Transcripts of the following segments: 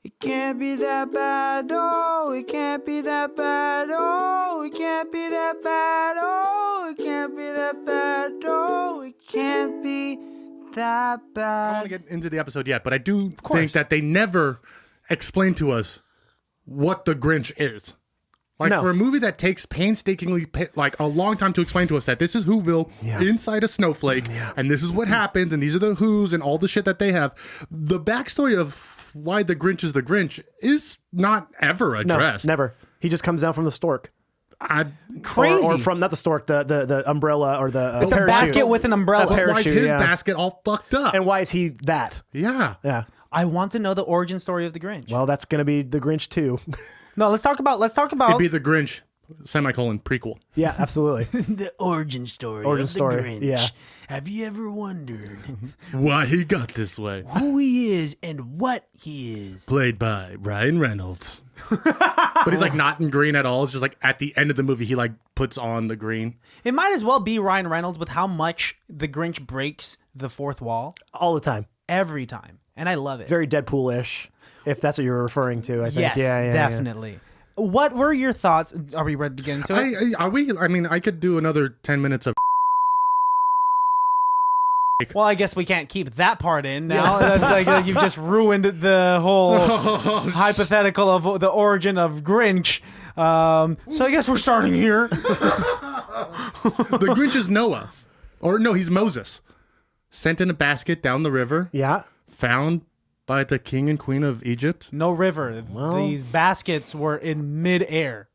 It can't be that bad, oh, it can't be that bad, oh, it can't be that bad, oh, it can't be that bad, oh, it can't be that bad. I don't want to get into the episode yet, but I do think that they never explain to us what the Grinch is. Like, for a movie that takes painstakingly, like, a long time to explain to us that this is Whoville inside a snowflake, and this is what happens, and these are the Whos and all the shit that they have. The backstory of why the Grinch is the Grinch is not ever addressed. No, never. He just comes down from the stork. Crazy. Or from, not the stork, the umbrella or the it's parachute. a basket with an umbrella. But why is his basket all fucked up? And why is he that? Yeah. I want to know the origin story of the Grinch. Well, that's going to be the Grinch too. No, let's talk about. It'd be the Grinch, semicolon, prequel. Yeah, absolutely. the origin story Origin of the story, Grinch. yeah. Have you ever wondered Why he got this way. who he is and what he is? Played by Ryan Reynolds. But he's like not in green at all. It's just like at the end of the movie, he like puts on the green. It might as well be Ryan Reynolds with how much the Grinch breaks the fourth wall All the time. every time. And I love it. Very Deadpool-ish, if that's what you're referring to, I think. Yes, definitely. What were your thoughts? Are we ready to get into it? I mean, I could do another 10 minutes of. Well, I guess we can't keep that part in now. That's like you've just ruined the whole hypothetical of the origin of Grinch. So I guess we're starting here. The Grinch is Noah. Or no, he's Moses. Sent in a basket down the river. Yeah. Found by the king and queen of Egypt. No river. These baskets were in midair.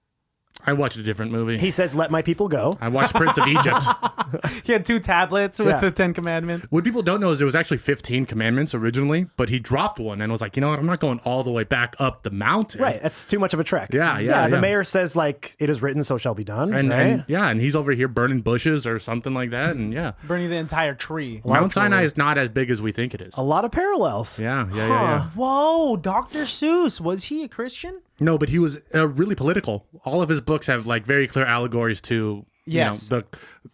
I watched a different movie. He says, "Let my people go." I watched Prince of Egypt. He had 2 tablets with the 10 Commandments. What people don't know is there was actually 15 commandments originally, but he dropped one and was like, you know what? I'm not going all the way back up the mountain. Right. That's too much of a trek. Yeah. The mayor says, like, it is written, so shall be done. And, right? and he's over here burning bushes or something like that. And Burning the entire tree. Mount Sinai is not as big as we think it is. A lot of parallels. Yeah. Whoa, Dr. Seuss. Was he a Christian? No, but he was really political. All of his books have like very clear allegories to Yes. the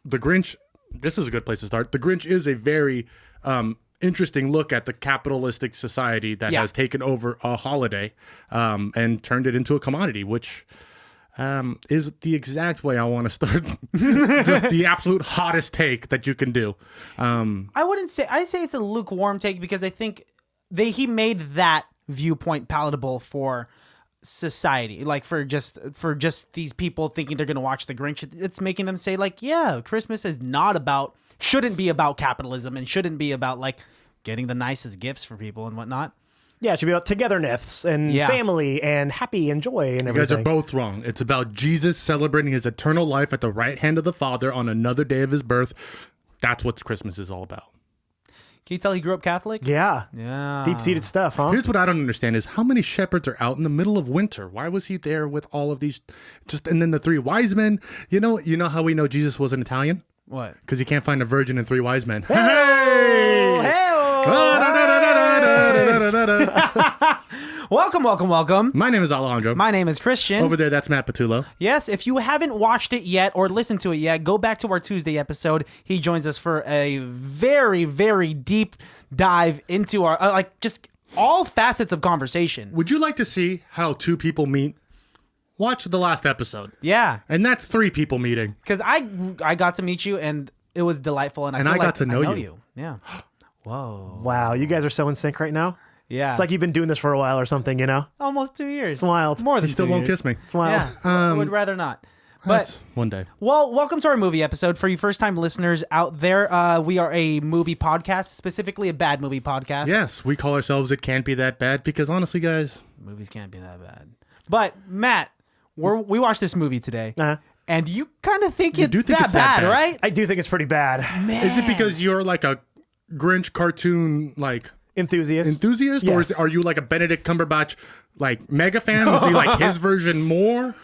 Grinch. This is a good place to start. The Grinch is a very interesting look at the capitalistic society that has taken over a holiday and turned it into a commodity, which is the exact way I want to start. Just the absolute hottest take that you can do. I'd say it's a lukewarm take because I think he made that viewpoint palatable for society, like for just these people thinking they're going to watch the Grinch. It's making them say like, yeah, Christmas is shouldn't be about capitalism and shouldn't be about like getting the nicest gifts for people and whatnot. Yeah, it should be about togetherness and family and happy and joy and everything. You guys are both wrong. It's about Jesus celebrating his eternal life at the right hand of the Father on another day of his birth. That's what Christmas is all about. Can you tell he grew up Catholic? Yeah. Deep-seated stuff, huh? Here's what I don't understand is how many shepherds are out in the middle of winter? Why was he there with all of these and then the 3 wise men? You know how we know Jesus was an Italian? What? Because you can't find a virgin and 3 wise men. Welcome. My name is Alejandro. My name is Christian. Over there, that's Matt Petullo. Yes, if you haven't watched it yet or listened to it yet, go back to our Tuesday episode. He joins us for a very, very deep dive into our, just all facets of conversation. Would you like to see how 2 people meet? Watch the last episode. Yeah. And that's 3 people meeting. Because I got to meet you and it was delightful. And I got to know you. Yeah. Whoa. Wow, you guys are so in sync right now. Yeah. It's like you've been doing this for a while or something, you know? Almost 2 years. It's wild. More than He still 2 won't years. kiss me. It's wild. Yeah. I would rather not. But one day. Well, welcome to our movie episode. For you first-time listeners out there, we are a movie podcast, specifically a bad movie podcast. Yes, we call ourselves It Can't Be That Bad because honestly, guys, Movies can't be that bad. But, Matt, we watched this movie today, and you kind of think it's that bad, right? I do think it's pretty bad. Man. is it because you're like a Grinch cartoon, like... Enthusiast? Yes. Or are you like a Benedict Cumberbatch, like, mega fan? Was he like his version more?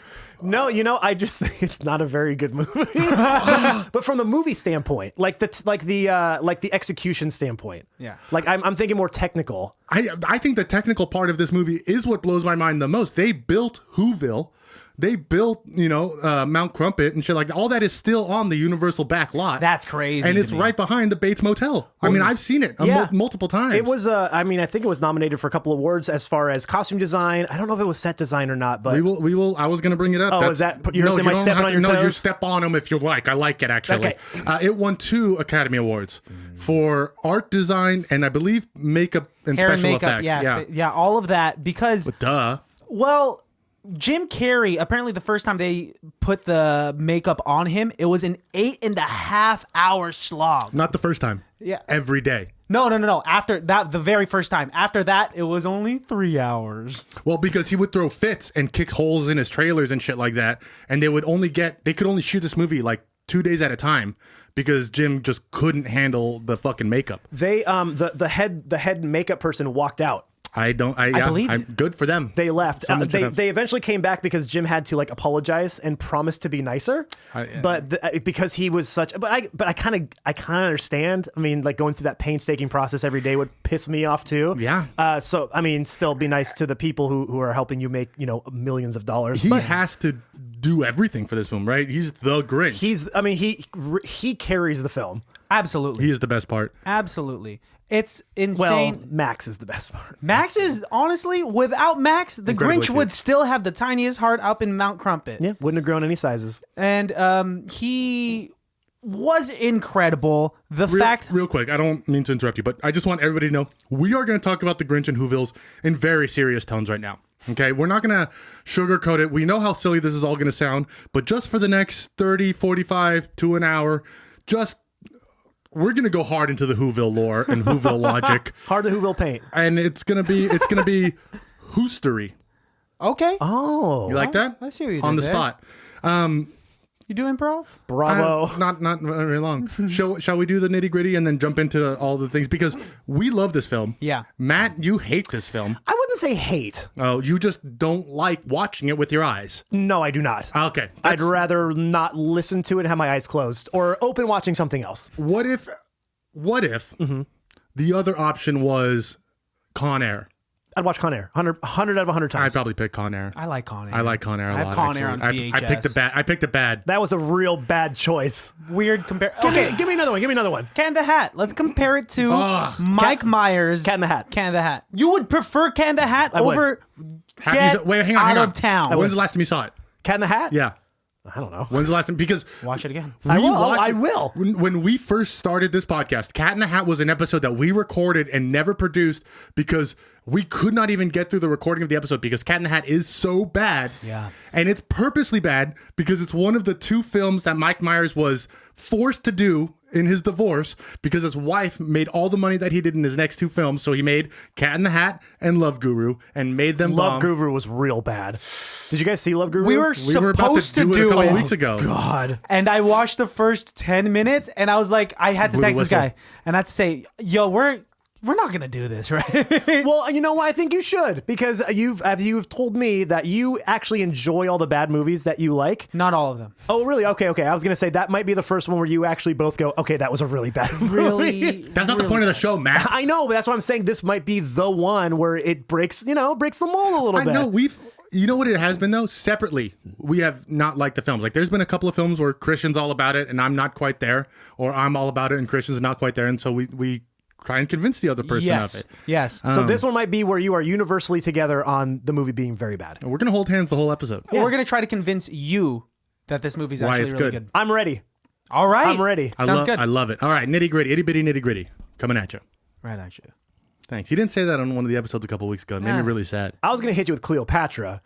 No, I just think it's not a very good movie. But from the movie standpoint, like the execution standpoint, like I'm thinking more technical. I think the technical part of this movie is what blows my mind the most. They built Whoville they built, Mount Crumpet and shit like that. All that is still on the Universal back lot. That's crazy. And it's right behind the Bates Motel. I mean, I've seen it multiple times. It was, I think it was nominated for a couple awards as far as costume design. I don't know if it was set design or not, but we will. I was going to bring it up. Oh, is that you don't stepping on your toes? No, you step on them if you like. I like it actually. Okay. It won 2 Academy Awards for art design and I believe makeup and hair special and makeup, effects. Yeah, all of that because. But duh. Well, Jim Carrey, apparently the first time they put the makeup on him, it was an 8.5-hour slog. Not the first time. Yeah. Every day. No. After that, the very first time. After that, it was only 3 hours. Well, because he would throw fits and kick holes in his trailers and shit like that. And they could only shoot this movie like 2 days at a time because Jim just couldn't handle the fucking makeup. They, the head makeup person walked out. I believe I'm good for them. They left. They eventually came back because Jim had to apologize and promise to be nicer. But because he was such, but I kind of understand. I mean, going through that painstaking process every day would piss me off too. Yeah. So I mean, still be nice to the people who are helping you make millions of dollars. He has to do everything for this film, right? He's the Grinch. He carries the film. Absolutely. He is the best part. Absolutely. It's insane. Well, Max is the best part. Max is, honestly, without Max, the Grinch would still have the tiniest heart up in Mount Crumpet. Yeah, wouldn't have grown any sizes. And he was incredible. Real quick, I don't mean to interrupt you, but I just want everybody to know, we are going to talk about the Grinch and Whovilles in very serious tones right now. Okay, we're not going to sugarcoat it. We know how silly this is all going to sound, but just for the next 30, 45 to an hour, we're gonna go hard into the Whoville lore and Whoville logic. Hard to Whoville paint, and it's gonna be hoostery. Okay. Oh, you like that? I see what you did on the there. spot. You do improv? Bravo. Not very long. Shall we do the nitty gritty and then jump into all the things because we love this film. Yeah. Matt, you hate this film. I wouldn't say hate. Oh, you just don't like watching it with your eyes. No, I do not. Okay. I'd rather not listen to it and have my eyes closed or open watching something else. What if the other option was Con Air? I'd watch Con Air 100 out of 100 times. I'd probably pick Con Air. I like Con Air. I like Con Air a lot. I have Con Air on VHS. I picked a bad. That was a real bad choice. Weird compare. Okay, give me another one. Cat in the Hat. Let's compare it to Mike Myers. Cat in the Hat. Cat in the Hat. You would prefer Cat in the Hat over Get hang Out on. of Town. When's the last time you saw it? Cat in the Hat? Yeah. I don't know. When's the last time? Because watch it again. I will. When we first started this podcast, Cat in the Hat was an episode that we recorded and never produced because we could not even get through the recording of the episode because Cat in the Hat is so bad. Yeah. And it's purposely bad because it's one of the 2 films that Mike Myers was forced to do in his divorce because his wife made all the money that he did in his next 2 films. So he made Cat in the Hat and Love Guru and made them Love Guru was real bad. Did you guys see Love Guru? We were about to do it a couple it. weeks ago. God. And I watched the first 10 minutes and I was like, I had to text this guy and I had to say, yo, we're not gonna do this, right? Well, you know what? I think you should because you've told me that you actually enjoy all the bad movies that you like. Not all of them. Oh, really? Okay. I was gonna say that might be the first one where you actually both go, okay, that was a really bad movie. Really? That's not the point of the show, Matt. I know, but that's what I'm saying. This might be the one where it breaks the mold a little bit. I know you know what it has been though? Separately, we have not liked the films. Like there's been a couple of films where Christian's all about it and I'm not quite there, or I'm all about it and Christian's not quite there, and so we try and convince the other person of it. Yes. So this one might be where you are universally together on the movie being very bad. And we're gonna hold hands the whole episode. Yeah. We're gonna try to convince you that this movie's actually really good. I'm ready. All right. I'm ready. Sounds good. I love it. All right, nitty gritty, itty bitty nitty gritty, coming at you. Right at you. Thanks. You didn't say that on one of the episodes a couple weeks ago. It made me really sad. I was gonna hit you with Cleopatra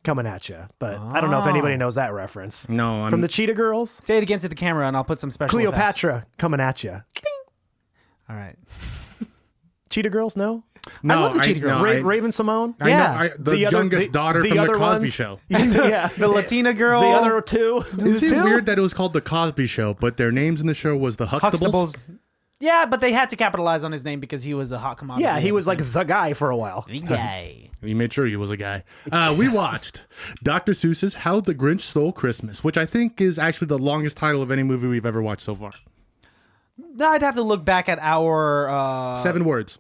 coming at you, but I don't know if anybody knows that reference. No, from the Cheetah Girls. Say it again to the camera, and I'll put some special Cleopatra effects. coming at you. All right. Cheetah Girls, no? No, I love the Cheetah Girls. Raven Simone? I know, the youngest daughter from the Cosby ones? Show. Yeah. The Latina girl. The other 2. Is it weird that it was called the Cosby Show, but their names in the show was the Huxtables? Yeah, but they had to capitalize on his name because he was a hot commodity. Yeah, he was like the guy for a while. The guy. We made sure he was a guy. We watched Dr. Seuss's How the Grinch Stole Christmas, which I think is actually the longest title of any movie we've ever watched so far. I'd have to look back at our... 7 words.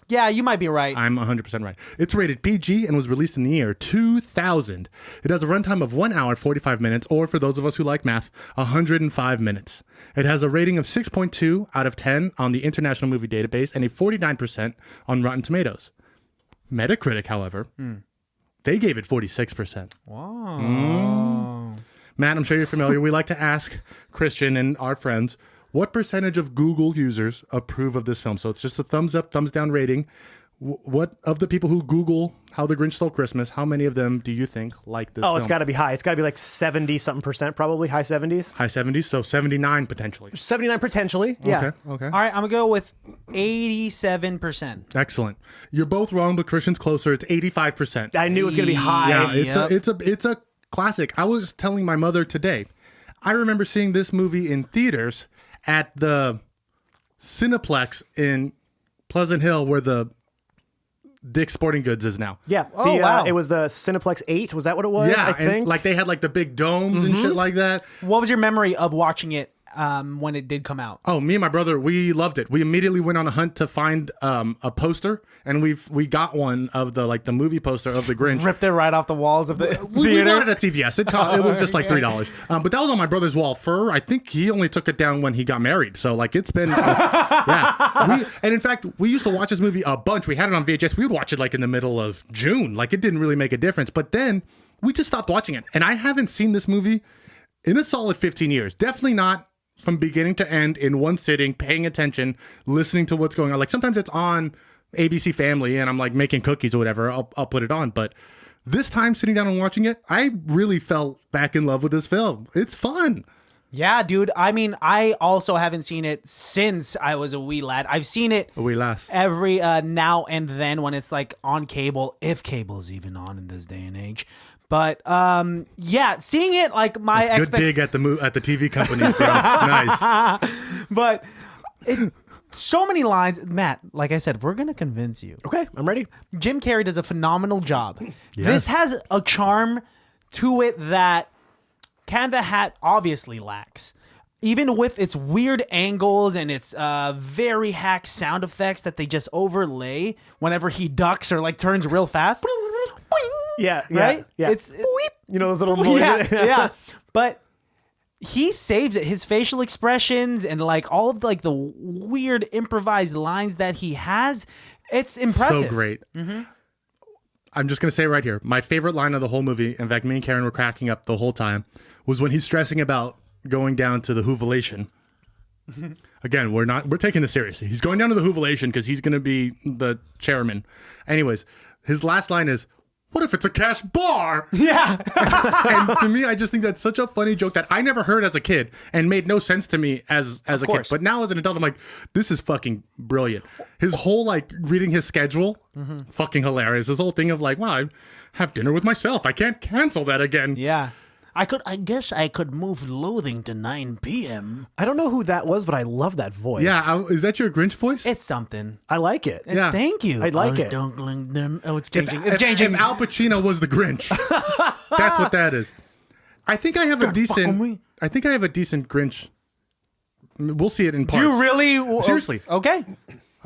Yeah, you might be right. I'm 100% right. It's rated PG and was released in the year 2000. It has a runtime of 1 hour, 45 minutes, or for those of us who like math, 105 minutes. It has a rating of 6.2 out of 10 on the International Movie Database and a 49% on Rotten Tomatoes. Metacritic, however, they gave it 46%. Wow. Matt, I'm sure you're familiar. We like to ask Christian and our friends, what percentage of Google users approve of this film? So it's just a thumbs up, thumbs down rating. What of the people who Google How the Grinch Stole Christmas, how many of them do you think like this film? It's got to be high. It's got to be like 70-something%, probably high 70s. High 70s, so 79 potentially. 79 potentially, yeah. Okay. All right, I'm going to go with 87%. Excellent. You're both wrong, but Christian's closer. It's 85%. I knew it was going to be high. Yeah, it's a classic. I was telling my mother today, I remember seeing this movie in theaters at the Cineplex in Pleasant Hill where the Dick's Sporting Goods is now. Yeah. Wow. It was the Cineplex 8. Was that what it was? Yeah, I think. like they had like the big domes and shit like that. What was your memory of watching it when it did come out? Oh, me and my brother, we loved it. We immediately went on a hunt to find a poster, and we got one of the movie poster of the Grinch. Ripped it right off the walls of the We theater. got it at TVS. It was just like $3. But that was on my brother's wall. I think he only took it down when he got married. So like it's been, yeah. And in fact, we used to watch this movie a bunch. We had it on VHS. We would watch it like in the middle of June. Like it didn't really make a difference. But then we just stopped watching it. And I haven't seen this movie in a solid 15 years. Definitely not from beginning to end in one sitting, paying attention, listening to what's going on. Like sometimes it's on ABC Family and I'm like making cookies or whatever. I'll put it on. But this time sitting down and watching it, I really fell back in love with this film. It's fun. Yeah, dude. I mean, I also haven't seen it since I was a wee lad. I've seen it every now and then when it's like on cable, if cable's even on in this day and age. But yeah, seeing it like my good dig at the TV companies, bro. Nice. But so many lines, Matt. Like I said, we're gonna convince you. Okay, I'm ready. Jim Carrey does a phenomenal job. Yes. This has a charm to it that Can the Hat obviously lacks. Even with its weird angles and its very hack sound effects that they just overlay whenever he ducks or like turns real fast. Yeah, right? Yeah. It's you know those little noises? yeah. But he saves it. His facial expressions and like all of the weird improvised lines that he has, it's impressive. So great. Mm-hmm. I'm just gonna say right here, my favorite line of the whole movie. In fact, me and Karen were cracking up the whole time. Was when he's stressing about going down to the Whobilation. Again, we're taking this seriously. He's going down to the Whobilation because he's gonna be the chairman. Anyways, his last line is, what if it's a cash bar? Yeah. And to me, I just think that's such a funny joke that I never heard as a kid and made no sense to me as a kid. But now as an adult, I'm like, this is fucking brilliant. His whole like reading his schedule, fucking hilarious. His whole thing of like, wow, I have dinner with myself. I can't cancel that again. Yeah. I guess I could move loathing to 9 p.m. I don't know who that was, but I love that voice. Yeah, is that your Grinch voice? It's something. I like it. Yeah. Thank you. I like it. Oh, it's changing. If Al Pacino was the Grinch, that's what that is. I think I have a decent Grinch. We'll see it in parts. Do you really? Seriously. Okay.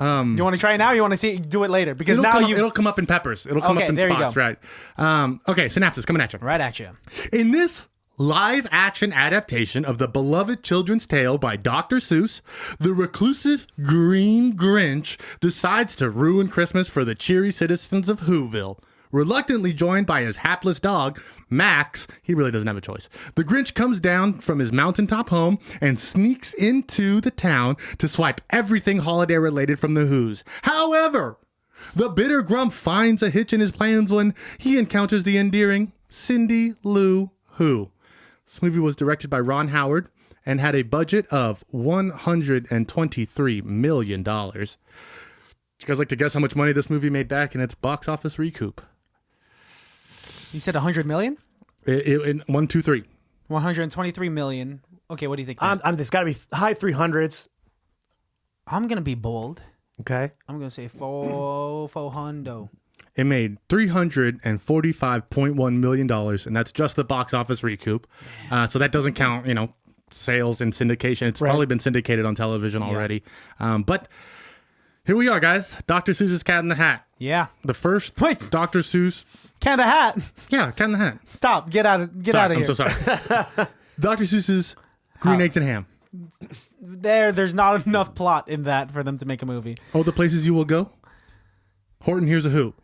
You want to try it now? Or you want to do it later? Because it'll come up in peppers. It'll come up in spots, right? Okay, Synapses coming at you. Right at you. In this live-action adaptation of the beloved children's tale by Dr. Seuss, the reclusive Green Grinch decides to ruin Christmas for the cheery citizens of Whoville. Reluctantly joined by his hapless dog, Max, he really doesn't have a choice. The Grinch comes down from his mountaintop home and sneaks into the town to swipe everything holiday related from the Who's. However, the bitter Grump finds a hitch in his plans when he encounters the endearing Cindy Lou Who. This movie was directed by Ron Howard and had a budget of $123 million. Would you guys like to guess how much money this movie made back in its box office recoup? You said 100 million? 1, 2, 3. 123 million. Okay, what do you think? It's got to be high 300s. I'm gonna be bold. Okay. I'm gonna say fo hundo. It made $345.1 million, and that's just the box office recoup. So that doesn't count, sales and syndication. It's probably been syndicated on television already. But Here we are, guys. Dr. Seuss's Cat in the Hat. Yeah. The first Wait. Dr. Seuss. Cat in the Hat. Yeah, Cat in the Hat. Stop. Get out of here. I'm so sorry. Dr. Seuss's Green Eggs and Ham. There's not enough plot in that for them to make a movie. Oh, the places you will go? Horton Hears a Who.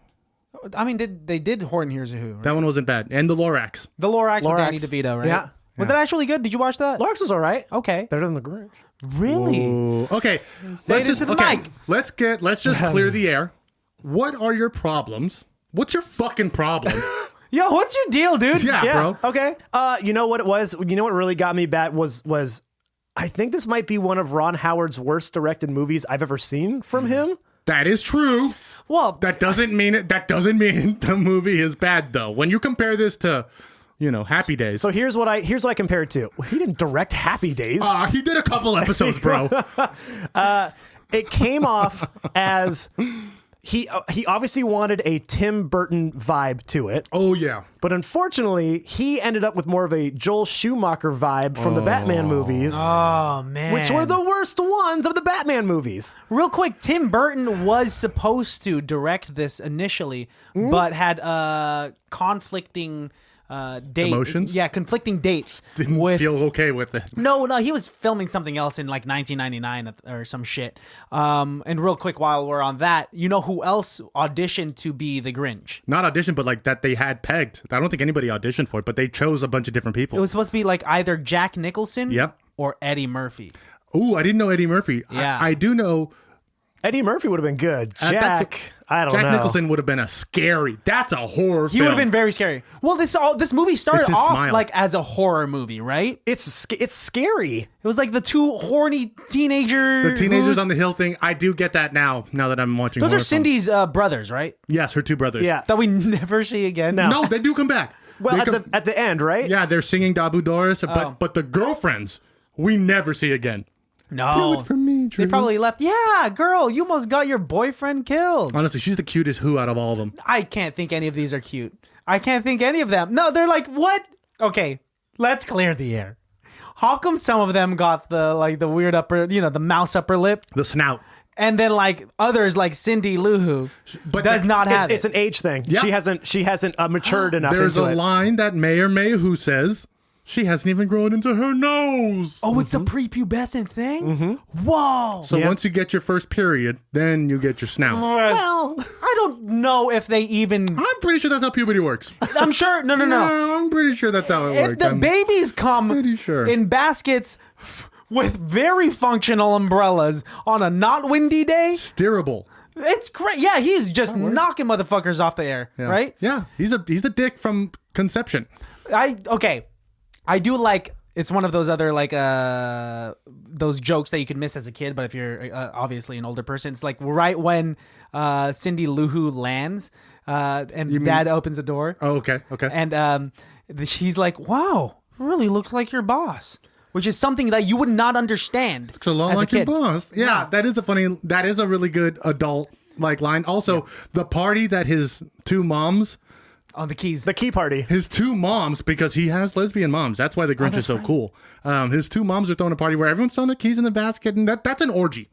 I mean, they did Horton Hears a Who, right? That one wasn't bad. And the Lorax. The Lorax with Danny DeVito, right? Yeah. Was that actually good? Did you watch that? Lorax was all right. Okay. Better than the Grinch. Really? Ooh. Okay. Say it into the mic. Let's just clear the air. What are your problems? What's your fucking problem? Yo, what's your deal, dude? Yeah, bro. Okay. You know what it was? You know what really got me bad was I think this might be one of Ron Howard's worst directed movies I've ever seen from him. That is true. Well, That doesn't mean the movie is bad though. When you compare this to, Happy Days. So here's what I compare it to. He didn't direct Happy Days. He did a couple episodes, bro. It came off as he obviously wanted a Tim Burton vibe to it. Oh yeah. But unfortunately, he ended up with more of a Joel Schumacher vibe from the Batman movies, oh man, which were the worst ones of the Batman movies. Real quick, Tim Burton was supposed to direct this initially, but had conflicting Emotions? Yeah, conflicting dates. Didn't feel okay with it. No, he was filming something else in like 1999 or some shit. And real quick, while we're on that, you know who else auditioned to be the Grinch? Not auditioned, but like that they had pegged. I don't think anybody auditioned for it, but they chose a bunch of different people. It was supposed to be like either Jack Nicholson Yep. or Eddie Murphy. Ooh, I didn't know Eddie Murphy. Yeah. I do know Eddie Murphy would have been good. that's Jack, I don't know. Jack Nicholson would have been that's a horror He film. would have been very scary. Well, this movie started It's his off smile. like as a horror movie, right? It's scary. It was like the two horny teenagers. The teenagers on the hill thing. I do get that now that I'm watching. Those are horror films. Cindy's brothers, right? Yes, her two brothers. Yeah. That we never see again. No, they do come back. Well, They at the end, right? yeah, they're singing Dabu Doris, Oh. but the girlfriends we never see again. No. Do it for me, Drew. They probably left. Yeah, girl, you almost got your boyfriend killed. Honestly, she's the cutest Who out of all of them. I can't think any of these are cute. I can't think any of them. No, they're like, what? Okay, let's clear the air. How come some of them got the weird upper, the mouse upper lip? The snout. And then like others like Cindy Lou Who does not have It's an age thing. Yep. She hasn't matured enough. There's into a it. line that Mayor May Who says she hasn't even grown into her nose. Oh, it's a prepubescent thing? Whoa. So once you get your first period, then you get your snout. Well, I don't know if they even... I'm pretty sure that's how puberty works. I'm sure... No. I'm pretty sure that's how it If works. the babies come pretty sure. in baskets with very functional umbrellas on a not windy day, Steerable. it's great. Yeah, he's just knocking motherfuckers off the air, Yeah. right? Yeah, he's a dick from conception. I do like, it's one of those other like those jokes that you could miss as a kid, but if you're obviously an older person, it's like right when Cindy Lou Who lands and Dad opens the door. Oh, okay. And she's like, wow, really looks like your boss, which is something that you would not understand. Looks a lot as like a your kid. boss. Yeah, that is a really good adult like line. Also, the party that his two moms. On the keys. The key party. His two moms, because he has lesbian moms. That's why the Grinch is so cool. His two moms are throwing a party where everyone's throwing their keys in the basket, and that's an orgy.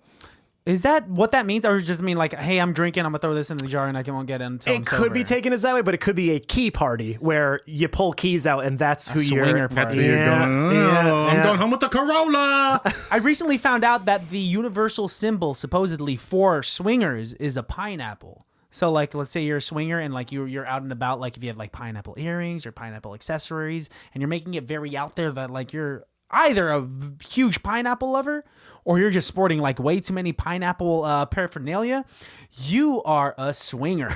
Is that what that means? Or does it just mean like, hey, I'm drinking, I'm going to throw this in the jar and I won't get in until I'm It could be sober? taken as that way, but it could be a key party where you pull keys out and that's who swinger you're. party. That's where you're going. I'm going home with the Corolla. I recently found out that the universal symbol supposedly for swingers is a pineapple. So like, let's say you're a swinger and like you're out and about, like if you have like pineapple earrings or pineapple accessories and you're making it very out there that like you're either a huge pineapple lover or you're just sporting like way too many pineapple paraphernalia, you are a swinger.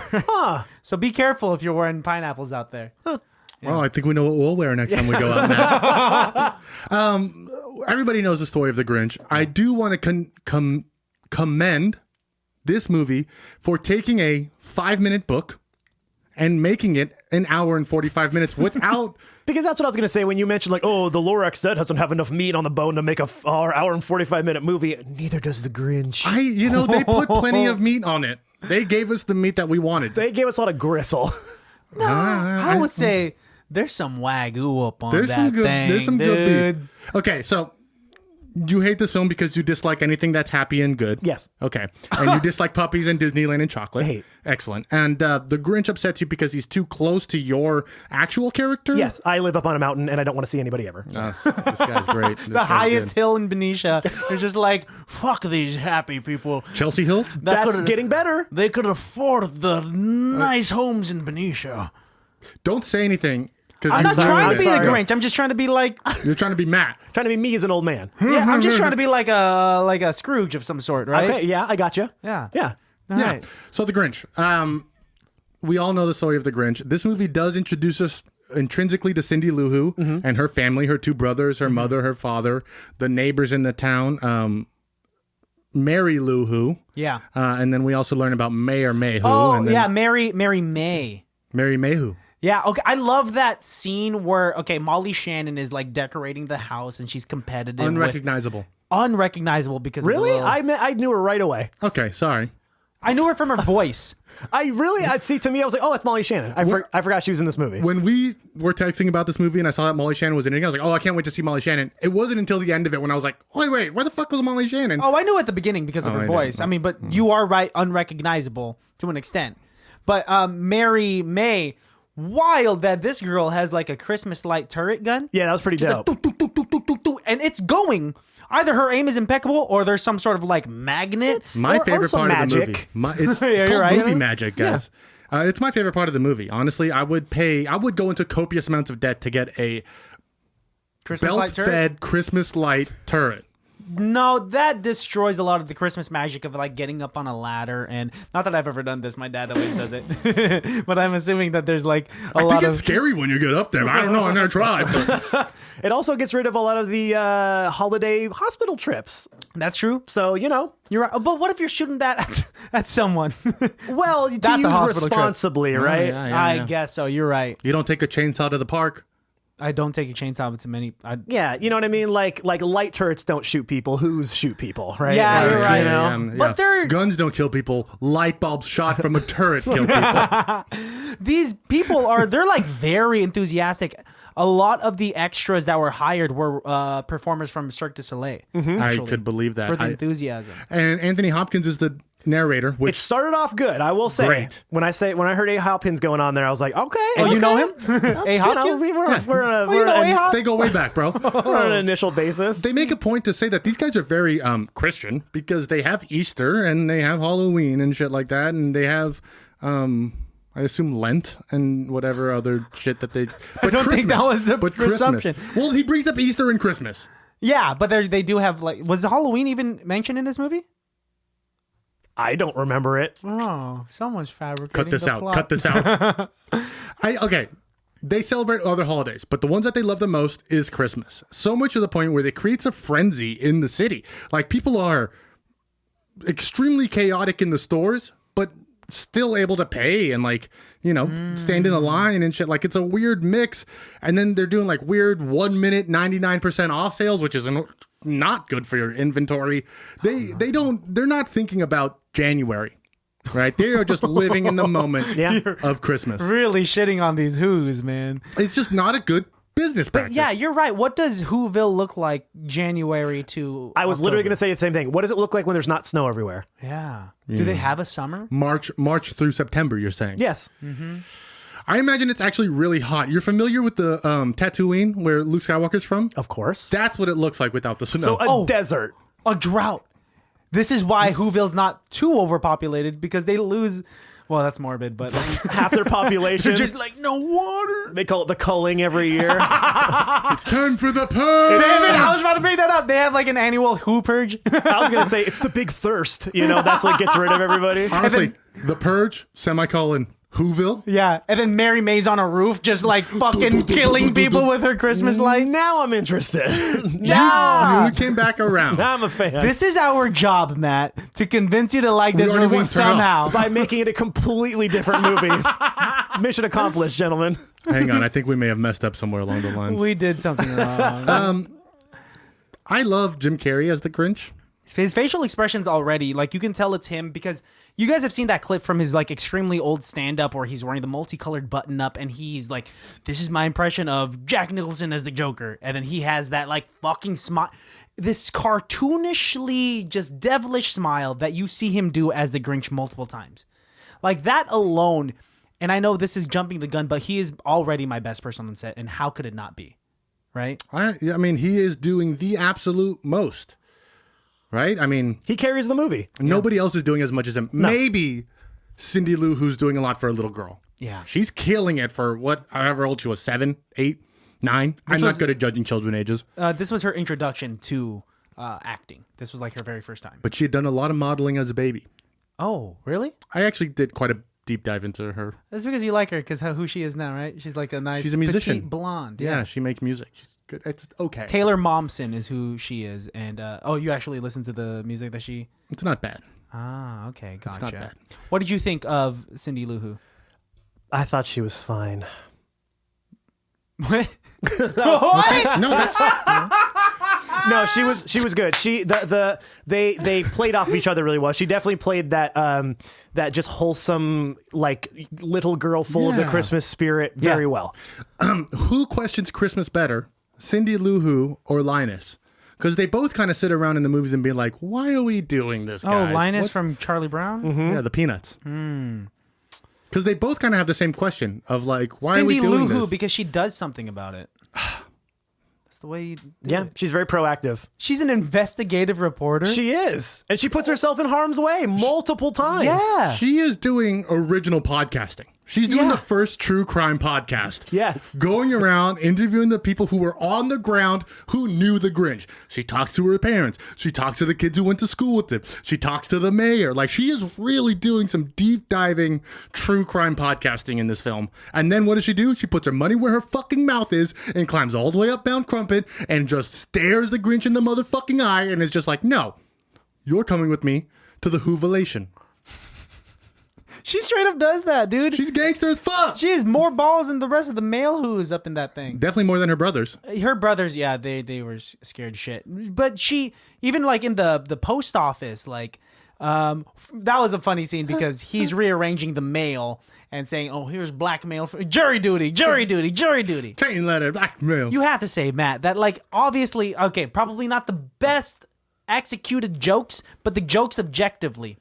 So be careful if you're wearing pineapples out there. Well, I think we know what we'll wear next time we go out now. Everybody knows the story of the Grinch. I do want to commend this movie for taking a 5-minute book and making it an hour and 45 minutes without... Because that's what I was going to say when you mentioned like, oh, the Lorax set doesn't have enough meat on the bone to make a hour and 45-minute movie. Neither does the Grinch. They put plenty of meat on it. They gave us the meat that we wanted. They gave us a lot of gristle. No, I would say there's some wagyu up on There's that some good, thing, there's some dude. good beef. Okay, so you hate this film because you dislike anything that's happy and good. Yes. Okay. And you dislike puppies and Disneyland and chocolate. I hate. Excellent. And the Grinch upsets you because he's too close to your actual character? Yes, I live up on a mountain and I don't want to see anybody ever. This guy's great. The highest hill in Benicia. They're just like, fuck these happy people. Chelsea Hills? That's getting better. They could afford the nice homes in Benicia. Don't say anything. I'm not trying to be the Grinch. I'm just trying to be like... You're trying to be Matt. Trying to be me as an old man. Yeah, I'm just trying to be like a Scrooge of some sort, right? Okay, yeah, I got you. Yeah. Yeah. All Yeah. right. So the Grinch. We all know the story of the Grinch. This movie does introduce us intrinsically to Cindy Lou Who and her family, her two brothers, her mother, her father, the neighbors in the town, Mary Lou Who. Yeah. And then we also learn about Mayor Mayhew. Oh, and then yeah, Mary May. Mary Mayhew. Yeah, okay. I love that scene where, Molly Shannon is like decorating the house and she's competitive. Unrecognizable. Unrecognizable because Really? of the little... I knew her right away. Okay, sorry. I knew her from her voice. See, to me, I was like, oh, that's Molly Shannon. I forgot she was in this movie. When we were texting about this movie and I saw that Molly Shannon was in it, I was like, oh, I can't wait to see Molly Shannon. It wasn't until the end of it when I was like, wait, where the fuck was Molly Shannon? Oh, I knew at the beginning because of her voice. I mean, but you are right, unrecognizable to an extent. But Mary May, wild that this girl has like a Christmas light turret gun. Yeah, that was pretty dope. Like, and it's going. Either her aim is impeccable or there's some sort of like magnet. My favorite some part magic. of the movie. It's Yeah, called right. movie magic, guys. It's my favorite part of the movie. Honestly, I would go into copious amounts of debt to get a Christmas light turret. belt-fed Christmas light turret. No, that destroys a lot of the Christmas magic of like getting up on a ladder. And not that I've ever done this, my dad always does it. But I'm assuming that there's like a lot I think of it's scary when you get up there. I don't know. I've never tried. But It also gets rid of a lot of the holiday hospital trips. That's true. So, You're right. But what if you're shooting that at someone? well, to That's a use hospital trip. responsibly, right? Yeah, I guess so. You're right. You don't take a chainsaw to the park. I don't take a chainsaw to many. Yeah, you know what I mean? Like light turrets don't shoot people. Who's shoot people, right? Yeah, Like, you're right. you know? But they're- guns don't kill people. Light bulbs shot from a turret kill people. These people they're like very enthusiastic. A lot of the extras that were hired were performers from Cirque du Soleil. I could believe that. For the enthusiasm. And Anthony Hopkins is the narrator, It which started off good, I will say. Great. When I heard A. Hopkins going on there, I was like, okay. Oh, you know him? A. You know, Hopkins? we're know on A-Hop? they go way back, bro. an initial basis. They make a point to say that these guys are very Christian because they have Easter and they have Halloween and shit like that, and they have I assume Lent and whatever other shit that they. But don't think that was the presumption. Christmas. Well, he brings up Easter and Christmas. Yeah, but they do have like. Was Halloween even mentioned in this movie? I don't remember it. Oh, someone's fabricating. Cut this the out. plot. Cut this out. Okay. They celebrate other holidays, but the ones that they love the most is Christmas. So much to the point where it creates a frenzy in the city. Like people are extremely chaotic in the stores, but still able to pay and stand in a line and shit. Like it's a weird mix. And then they're doing like weird 1 minute 99% off sales, which is not good for your inventory. They're not thinking about January, right? They are just living in the moment of Christmas. Really shitting on these Who's, man. It's just not a good business practice. Yeah, you're right. What does Whoville look like January to I was literally October? going to say the same thing. What does it look like when there's not snow everywhere? Yeah. Do they have a summer? March through September, you're saying? Yes. I imagine it's actually really hot. You're familiar with the Tatooine, where Luke Skywalker's from? Of course. That's what it looks like without the So snow. a desert. A drought. This is why Whoville's not too overpopulated because they lose. Well, that's morbid, but Half their population. they're just like no water. They call it the culling every year. It's time for the purge! I was about to bring that up. They have like an annual Who purge. I was going to say it's the big thirst. That's what gets rid of everybody. Honestly, the purge, semicolon, Whoville. Yeah, and then Mary May's on a roof just like fucking killing people with her Christmas lights. Now I'm interested. Yeah. You came back around. Now I'm a fan. This is our job, Matt, to convince you to like this already movie won. Turn it off. somehow. By making it a completely different movie. Mission accomplished, gentlemen. Hang on, I think we may have messed up somewhere along the lines. We did something wrong. I love Jim Carrey as the Grinch. His facial expressions already, like you can tell it's him because you guys have seen that clip from his like extremely old stand-up where he's wearing the multicolored button-up and he's like, this is my impression of Jack Nicholson as the Joker. And then he has that like fucking smile, this cartoonishly just devilish smile that you see him do as the Grinch multiple times. Like that alone, and I know this is jumping the gun, but he is already my best person on set, and how could it not be? Right? I mean, he is doing the absolute most. Right? I mean, he carries the movie. Nobody else is doing as much as him. No. Maybe Cindy Lou, who's doing a lot for a little girl. Yeah. She's killing it for however old she was, 7, 8, 9. I'm not good at judging children ages. This was her introduction to acting. This was like her very first time. But she had done a lot of modeling as a baby. Oh, really? I actually did quite a deep dive into her. That's because you like her, because who she is now, right? She's like a nice, she's a musician. petite blonde. Yeah, she makes music. She's good. It's okay. Taylor Momsen is who she is, and you actually listen to the music that she. It's not bad. Ah, okay, gotcha. It's not bad. What did you think of Cindy Lou Who? I thought she was fine. What? What? No, that's. No, she was good. They played off of each other really well. She definitely played that just wholesome like little girl full of the Christmas spirit very well. Who questions Christmas better, Cindy Lou Who or Linus? Because they both kind of sit around in the movies and be like, "Why are we doing this?" Guys? Oh, Linus from Charlie Brown. Mm-hmm. Yeah, the Peanuts. Because they both kind of have the same question of like, "Why Cindy are we doing Lou this?" Who, because she does something about it. That's the way you do it. She's very proactive. She's an investigative reporter. She is. And she puts herself in harm's way multiple times. Yeah. She is doing original podcasting. She's doing the first true crime podcast. Yes. Going around interviewing the people who were on the ground who knew the Grinch. She talks to her parents. She talks to the kids who went to school with them. She talks to the mayor. Like, she is really doing some deep diving true crime podcasting in this film. And then what does she do? She puts her money where her fucking mouth is and climbs all the way up Mount Crumpet and just stares the Grinch in the motherfucking eye and is just like, no, you're coming with me to the Whobilation. She straight up does that, dude. She's gangster as fuck. She has more balls than the rest of the male who's up in that thing. Definitely more than her brothers. Her brothers, yeah, they were scared shit. But she, even like in the post office, like, that was a funny scene because he's rearranging the mail and saying, oh, here's blackmail for jury duty, jury duty, jury duty. Chain letter, blackmail. You have to say, Matt, that like, obviously, okay, probably not the best executed jokes, but the jokes objectively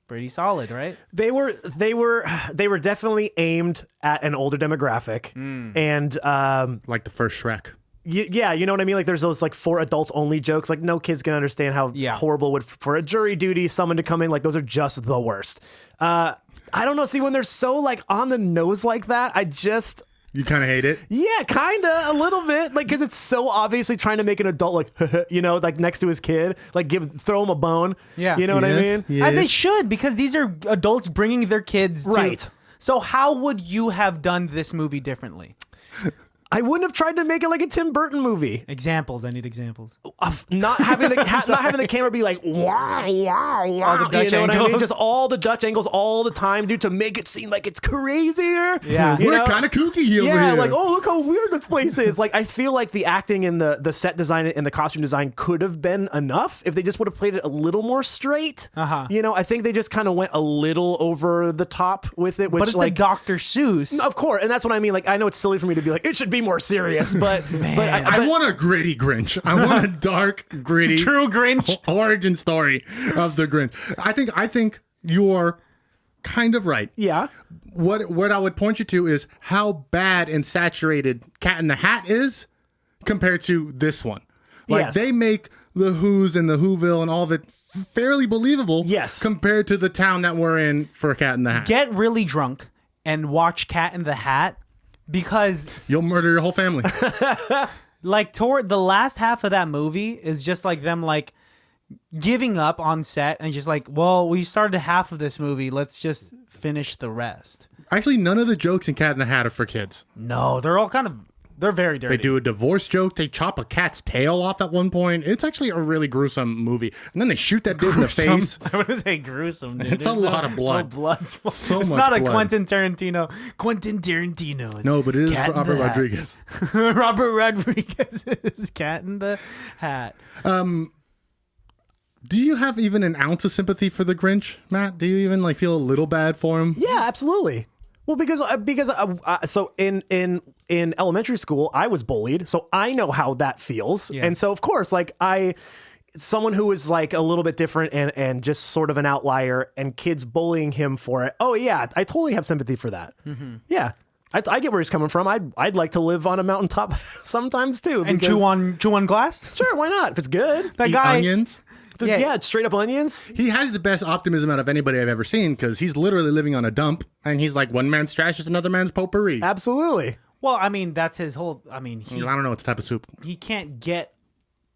pretty solid, right? They were definitely aimed at an older demographic, and like the first Shrek. Yeah, you know what I mean? Like there's those like for adults only jokes. Like no kid's gonna understand how horrible would for a jury duty someone to come in. Like those are just the worst. I don't know. See, when they're so like on the nose like that, You kind of hate it? Yeah, kind of, a little bit. Like, because it's so obviously trying to make an adult, like, you know, like next to his kid, like throw him a bone. Yeah. You know what I mean? Yes. As they should, because these are adults bringing their kids to. Right. So how would you have done this movie differently? I wouldn't have tried to make it like a Tim Burton movie. Examples. I need examples. Not having the camera be like, wow, wow, wow. All the Dutch what I mean? angles. Just all the Dutch angles all the time, dude, to make it seem like it's crazier. Yeah. We're kind of kooky over here. Yeah, like, oh, look how weird this place is. Like, I feel like the acting and the set design and the costume design could have been enough if they just would have played it a little more straight. Uh-huh. You know, I think they just kind of went a little over the top with it. Which, But it's like Dr. Seuss. of course, and that's what I mean. Like, I know it's silly for me to be like, it should be more serious, but I want a gritty Grinch. I want a dark, gritty, True Grinch. origin story of the Grinch. I think you're kind of right. yeah. What I would point you to is how bad and saturated Cat in the Hat is compared to this one. Like Yes. they make the Who's and the Whoville and all of it fairly believable. Yes. Compared to the town that we're in for Cat in the Hat. Get really drunk and watch Cat in the Hat because You'll murder your whole family. like toward the last half of that movie is just like them like giving up on set and just like, well, we started half of this movie, let's just finish the rest. Actually, none of the jokes in Cat in the Hat are for kids. No, they're all kind of, they're very dirty. They do a divorce joke. They chop a cat's tail off at one point. It's actually a really gruesome movie. And then they shoot that dude in the face. I want to say gruesome, dude. It's a lot of blood. Blood. So it's much not a blood. Quentin Tarantino. Quentin Tarantino is No, but it is Cat in Robert the Hat. Rodriguez. Robert Rodriguez is Cat in the Hat. Do you have even an ounce of sympathy for the Grinch, Matt? Do you even like feel a little bad for him? Yeah, absolutely. Well, because so in elementary school, I was bullied, so I know how that feels, and so of course, like someone who is like a little bit different and just sort of an outlier, and kids bullying him for it. Oh yeah, I totally have sympathy for that. Mm-hmm. Yeah. I get where he's coming from. I'd like to live on a mountaintop sometimes too. And chew on glass? Sure, why not? If it's good. Eat onions. Yeah, it's straight up onions. He has the best optimism out of anybody I've ever seen because he's literally living on a dump, and he's like, one man's trash is another man's potpourri. Absolutely. Well, I mean, that's his whole. I mean, I don't know what type of soup. He can't get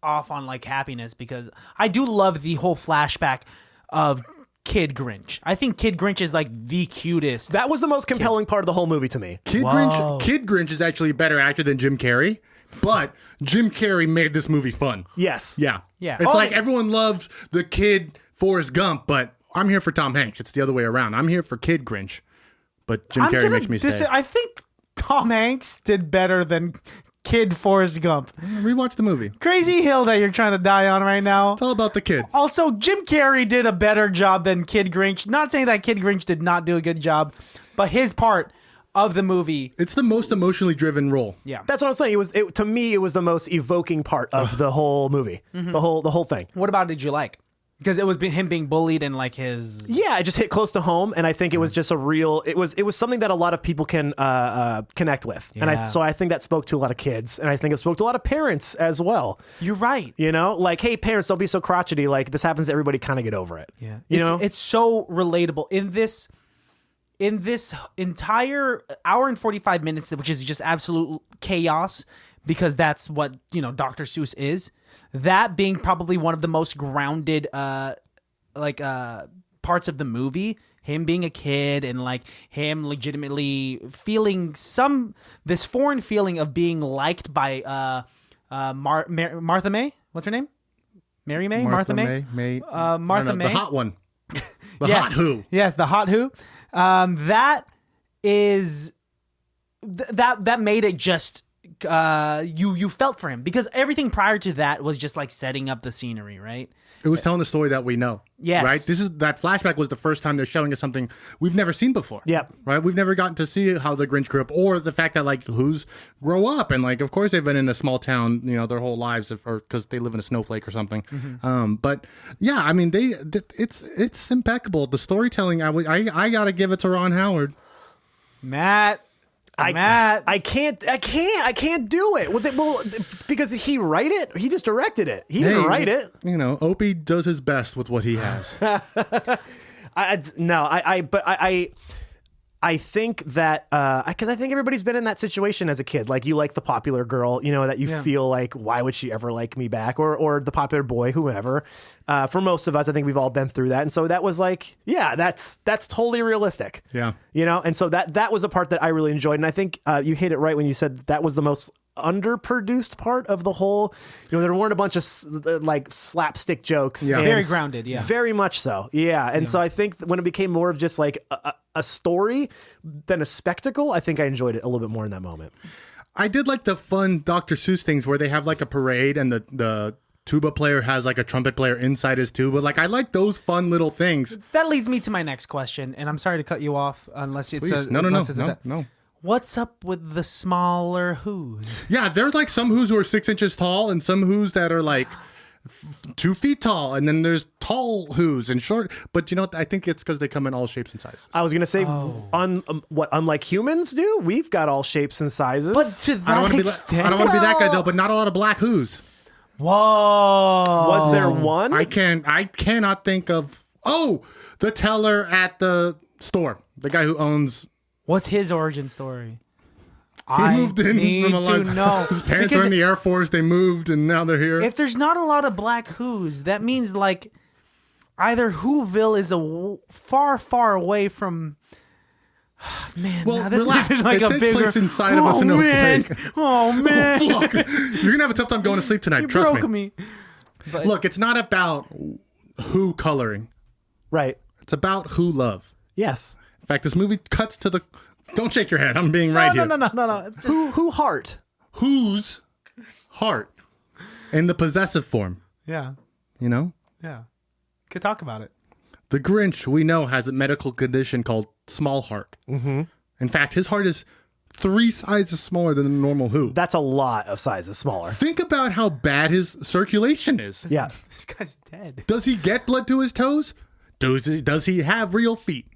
off on like happiness because I do love the whole flashback of Kid Grinch. I think Kid Grinch is like the cutest. That was the most compelling part of the whole movie to me. Kid Grinch is actually a better actor than Jim Carrey. But Jim Carrey made this movie fun. Yes. Yeah. Yeah. It's like everyone loves the kid Forrest Gump, but I'm here for Tom Hanks. It's the other way around. I'm here for Kid Grinch. But Jim Carrey makes me stay. I think Tom Hanks did better than Kid Forrest Gump. Rewatch the movie. Crazy hill that you're trying to die on right now. It's all about the kid. Also, Jim Carrey did a better job than Kid Grinch. Not saying that Kid Grinch did not do a good job, but his part of the movie. It's the most emotionally driven role. Yeah. That's what I'm saying. To me, it was the most evoking part of the whole movie. Mm-hmm. The whole thing. What about did you like? Because it was him being bullied and like his. Yeah, it just hit close to home, and I think it was just a real. It was something that a lot of people can connect with, and I think that spoke to a lot of kids, and I think it spoke to a lot of parents as well. You're right. You know, like, hey, parents, don't be so crotchety. Like, this happens to everybody. Kind of get over it. Yeah, It's so relatable in this entire hour and 45 minutes, which is just absolute chaos, because that's what Dr. Seuss is. That being probably one of the most grounded parts of the movie, him being a kid and like him legitimately feeling this foreign feeling of being liked by Martha May. What's her name? Mary May? Martha May? Martha May. The hot one. Hot who. Yes, the hot who. That made it just you felt for him, because everything prior to that was just like setting up the scenery, right? It was telling the story that we know. Yes. Right? That flashback was the first time they're showing us something we've never seen before. Yep. Right? We've never gotten to see how the Grinch grew up, or the fact that like who's grow up, and like of course they've been in a small town, their whole lives, or because they live in a snowflake or something. Mm-hmm. But yeah, I mean it's impeccable. The storytelling, I gotta give it to Ron Howard. Matt, I can't do it. Well, because he write it, he just directed it. He didn't write it. Opie does his best with what he has. I think that because I think everybody's been in that situation as a kid. Like, you like the popular girl, that you feel like, why would she ever like me back? Or the popular boy, whoever. For most of us, I think we've all been through that. And so that was like, yeah, that's totally realistic. Yeah. And so that was a part that I really enjoyed. And I think you hit it right when you said that was the most underproduced part of the whole. There weren't a bunch of like slapstick jokes. Yeah. Very grounded. Yeah. Very much so. Yeah. And so I think when it became more of just like a story than a spectacle, I think I enjoyed it a little bit more in that moment. I did like the fun Dr. Seuss things where they have like a parade and the tuba player has like a trumpet player inside his tuba. Like, I like those fun little things. That leads me to my next question, and I'm sorry to cut you off unless it's no. What's up with the smaller who's? Yeah, there's like some who's who are 6 inches tall and some who's that are like 2 feet tall, and then there's tall who's and short. But I think it's because they come in all shapes and sizes. I was gonna say, unlike humans do, we've got all shapes and sizes. But to that extent, I don't want to be that guy though. But not a lot of black who's. Whoa! Was there one? I cannot think of. Oh, the teller at the store, the guy who owns. What's his origin story? He moved in from a long time. His parents were in the Air Force. They moved, and now they're here. If there's not a lot of black who's, that means like either Whoville is far, far away from. Man, well, this is like it takes place inside of us in a flake. Oh man! Look, you're gonna have a tough time going to sleep tonight. Trust me. But, look, it's not about who coloring, right? It's about who love. Yes. In fact, this movie cuts to the. Don't shake your head. I'm being right here. No. It's just... Who heart? Whose heart? In the possessive form. Yeah. Yeah. could talk about it. The Grinch, we know, has a medical condition called small heart. Mm-hmm. In fact, his heart is 3 sizes smaller than the normal Who. That's a lot of sizes smaller. Think about how bad his circulation is. Yeah. This guy's dead. Does he get blood to his toes? Does he have real feet?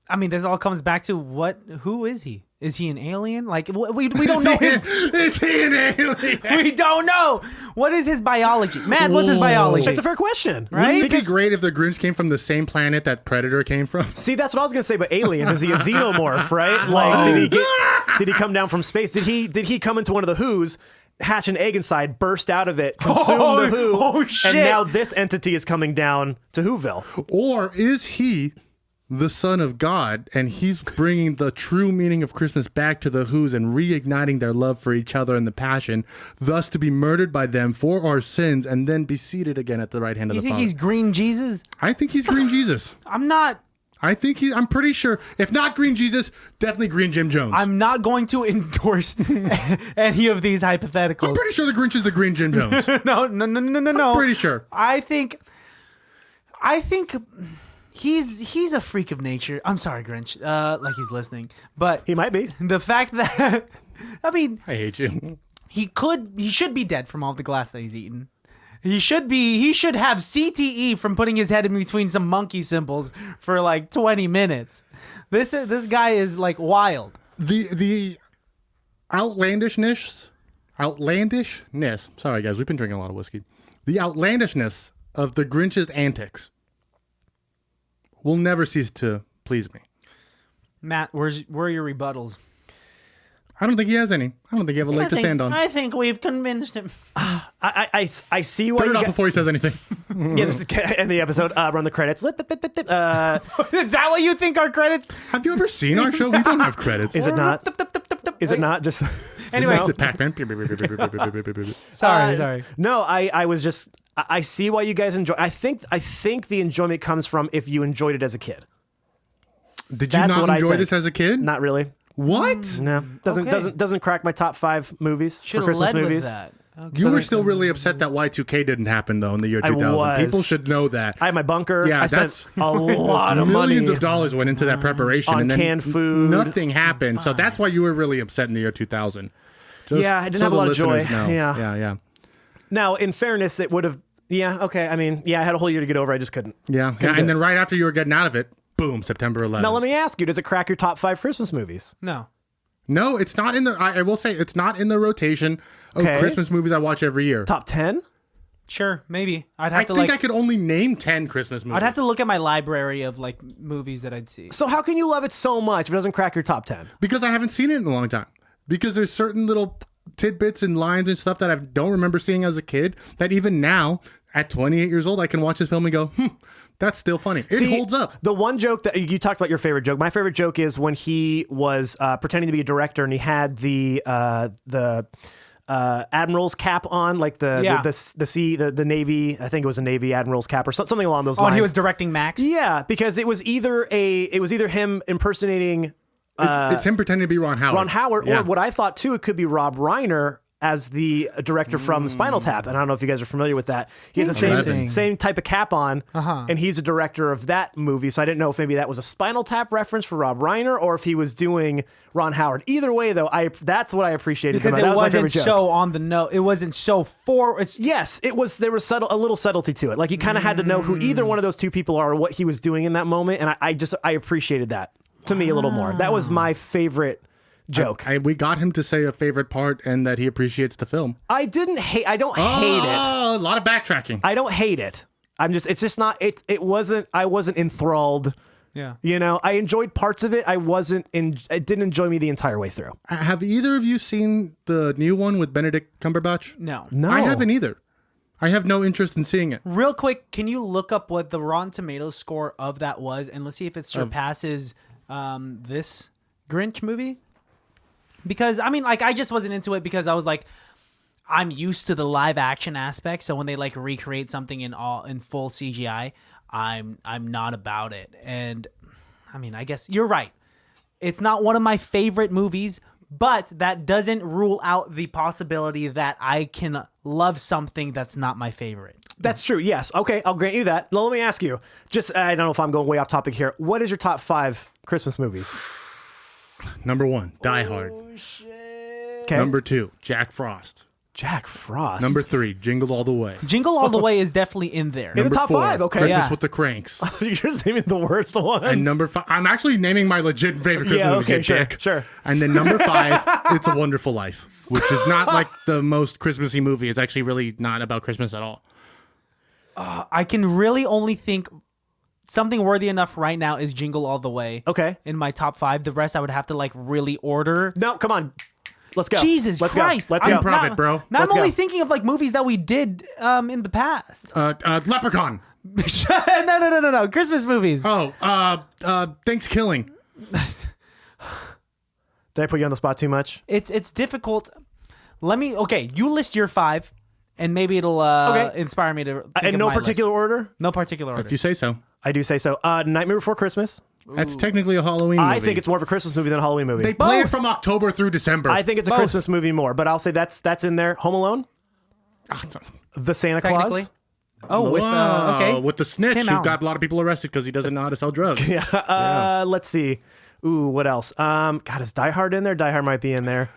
I mean, this all comes back to who is he? Is he an alien? Like, we don't know Is he an alien? We don't know. What is his biology? Matt, what's his biology? That's a fair question. Right? Wouldn't it be great if the Grinch came from the same planet that Predator came from? See, that's what I was gonna say. But aliens, is he a xenomorph? Right? Like, did he come down from space? Did he come into one of the Who's, hatch an egg inside, burst out of it, consume the Who, shit. and now this entity is coming down to Whoville? Or is he the Son of God, and he's bringing the true meaning of Christmas back to the Who's and reigniting their love for each other and the passion, thus to be murdered by them for our sins and then be seated again at the right hand of the Father? You think he's Green Jesus? I think he's Green Jesus. I'm not. I'm pretty sure, if not Green Jesus, definitely Green Jim Jones. I'm not going to endorse any of these hypotheticals. I'm pretty sure the Grinch is the Green Jim Jones. No. I'm pretty sure. I think he's a freak of nature. I'm sorry, Grinch. Like he's listening, but He might be. the fact that I mean, I hate you. he should be dead from all the glass that he's eaten. He should have CTE from putting his head in between some monkey symbols for like 20 minutes. This guy is like wild. The outlandishness. Sorry, guys, we've been drinking a lot of whiskey. The outlandishness of the Grinch's antics will never cease to please me. Matt, where are your rebuttals? I don't think he has any. I don't think you have a leg to stand on. I think we've convinced him. I see why Turn it you off before he says anything. Yeah, this is end the episode. Run the credits. Is that what you think our credits? Have you ever seen our show? We don't have credits. Is it not? Is it not just? Anyway, It's a Pac-Man. sorry. No, I was just. I see why you guys enjoy. I think the enjoyment comes from if you enjoyed it as a kid. Did you That's what not I enjoy think. this as a kid? Not really. What? No, Okay. doesn't crack my top 5 movies Should for have Christmas led movies. with that. Okay. You were still really upset that Y2K didn't happen, though, in the year 2000. was. People should know that. I had my bunker. Yeah, I spent that's a lot of money millions of dollars went into that preparation. on and then canned food. Nothing happened. So that's why you were really upset in the year 2000. Just Yeah, I didn't so have a the lot of joy. listeners know. Yeah. Now, in fairness, it would have. Yeah, okay. I mean, yeah, I had a whole year to get over. I just couldn't. Yeah. do And then it. right after you were getting out of it, boom, September 11th. Now, let me ask you: does it crack your top 5 Christmas movies? No. No, it's not in the. I will say it's not in the rotation of Okay. Christmas movies I watch every year. Top 10? Sure, maybe. I think I could only name 10 Christmas movies. I'd have to look at my library of like movies that I'd see. So how can you love it so much if it doesn't crack your top 10? Because I haven't seen it in a long time. Because there's certain little tidbits and lines and stuff that I don't remember seeing as a kid that even now, at 28 years old, I can watch this film and go, that's still funny. It holds up. The one joke that you talked about, your favorite joke. My favorite joke is when he was pretending to be a director and he had the admiral's cap on, like the Navy. I think it was a Navy admiral's cap or something along those lines. And he was directing Max. Yeah, because it was either him impersonating It's him pretending to be Ron Howard. or what I thought too, it could be Rob Reiner as the director from Spinal Tap. And I don't know if you guys are familiar with that. He has the same type of cap on, and he's a director of that movie. So I didn't know if maybe that was a Spinal Tap reference for Rob Reiner or if he was doing Ron Howard. Either way, though, that's what I appreciated. Because about it that was my wasn't favorite joke. so on the note. It wasn't so Yes, it was. There was a little subtlety to it. Like you kind of had to know who either one of those two people are or what he was doing in that moment. And I appreciated that to me a little more. That was my favorite joke. We got him to say a favorite part and that he appreciates the film. I don't hate it. Oh, a lot of backtracking. I don't hate it. It's just not, it wasn't, I wasn't enthralled. Yeah. You know, I enjoyed parts of it. It didn't enjoy me the entire way through. Have either of you seen the new one with Benedict Cumberbatch? No. I haven't either. I have no interest in seeing it. Real quick, can you look up what the Rotten Tomatoes score of that was, and let's see if it surpasses this Grinch movie? Because I mean, like, I just wasn't into it because I was like, I'm used to the live action aspect. So when they like recreate something in full CGI, I'm not about it. And I mean, I guess you're right. It's not one of my favorite movies, but that doesn't rule out the possibility that I can love something that's not my favorite. That's true. Yes. Okay, I'll grant you that. Now, let me ask you. Just I don't know if I'm going way off topic here. What is your top 5 Christmas movies? Number 1, Die Hard. Okay. Number 2, Jack Frost. Jack Frost. Number 3, Jingle All the Way. Jingle All the Way is definitely in there. In the top 4, 5. Okay. Christmas Yeah. with the Cranks. You're just naming the worst ones. And number 5, I'm actually naming my legit favorite Christmas movie. Okay. Sure. Dick. Sure. And then number 5, It's a Wonderful Life, which is not like the most Christmassy movie. It's actually really not about Christmas at all. I can really only think something worthy enough right now is Jingle All the Way. Okay. In my top 5. The rest I would have to like really order. No, come on. Let's go. Jesus Let's Christ. Go. Let's I'm go. proud. Profit, bro. Now Let's I'm only go. thinking of like movies that we did in the past. Leprechaun. No. Christmas movies. Thanksgiving. Did I put you on the spot too much? It's difficult. You list your 5 and maybe it'll inspire me to think In of no my particular list. order? No particular order. If you say so. I do say so. Nightmare Before Christmas. That's technically a Halloween movie. I think it's more of a Christmas movie than a Halloween movie. They play it from October through December. I think it's a Both. Christmas movie more, but I'll say that's in there. Home Alone, The Santa Technically. Claus. With the snitch Tim who Allen. got a lot of people arrested because he doesn't know how to sell drugs. Let's see. Ooh, what else? God, is Die Hard in there? Die Hard might be in there.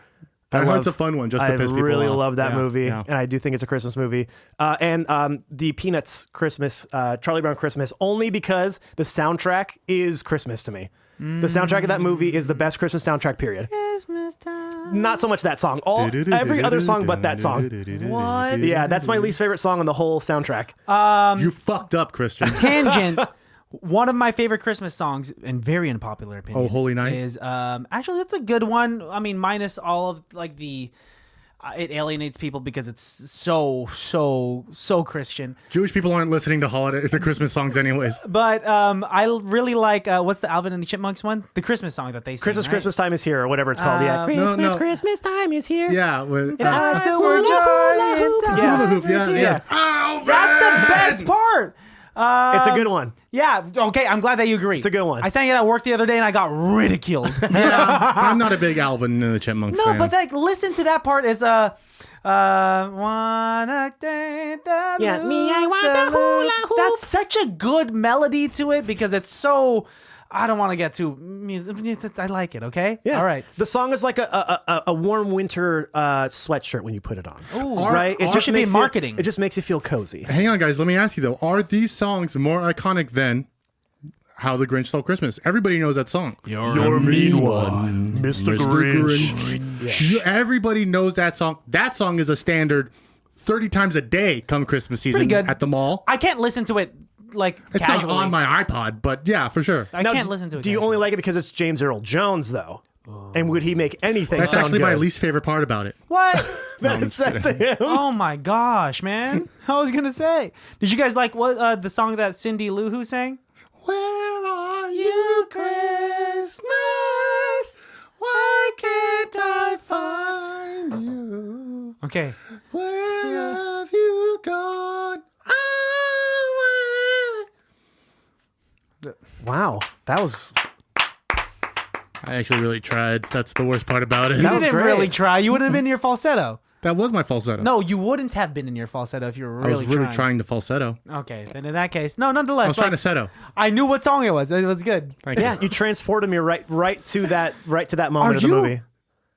Die Hard's a fun one, just to piss people off. I really love that Yeah, movie, yeah. and I do think it's a Christmas movie. And the Peanuts Christmas, Charlie Brown Christmas, only because the soundtrack is Christmas to me. The soundtrack of that movie is the best Christmas soundtrack, period. Christmas time. Not so much that song. Every other song but that song. What? Yeah, that's my least favorite song on the whole soundtrack. You fucked up, Christian. Tangent. One of my favorite Christmas songs, and very unpopular opinion, Oh, Holy Night? is actually that's a good one. I mean, minus all of like the it alienates people because it's so Christian. Jewish people aren't listening to the Christmas songs anyways. But I really like what's the Alvin and the Chipmunks one? The Christmas song that they sing. right? Christmas Time is Here, or whatever it's called. Yeah, Christmas Time is here. Yeah. With, I still want to Hula hoop. Yeah. Oh, That's the best part. It's a good one. Yeah. Okay. I'm glad that you agree. It's a good one. I sang it at work the other day and I got ridiculed. I'm not a big Alvin and the Chipmunks fan. No, but like, listen to that part as wanna take the I want the hula hoop. That's such a good melody to it because it's so. I don't want to get too music. I like it. Okay. Yeah. All right. The song is like a warm winter sweatshirt when you put it on. Ooh, right. It should be makes marketing. It just makes you feel cozy. Hang on, guys. Let me ask you, though. Are these songs more iconic than How the Grinch Stole Christmas? Everybody knows that song. You're a mean one, Mr. Grinch. Everybody knows that song. That song is a standard 30 times a day come Christmas season Pretty good. at the mall. I can't listen to it like It's casually. not on my iPod, but yeah, for sure. I can't listen to it. Do you only like it because it's James Earl Jones, though? And would he make anything That's sound actually good? my least favorite part about it. What? That's him. Oh my gosh, man! I was gonna say, did you guys like what the song that Cindy Lou Who sang? Where are you, Christmas? Why can't I find you? Okay. Where have you gone? Wow, that was. I actually really tried. That's the worst part about it. You That was didn't great. really try. You wouldn't have been in your falsetto. That was my falsetto. No, you wouldn't have been in your falsetto if you were I was really, really trying to falsetto. Okay, then in that case, no. Nonetheless, I was trying to setto. I knew what song it was. It was good. Thank Yeah, you. you transported me right to that moment Are of the you- movie.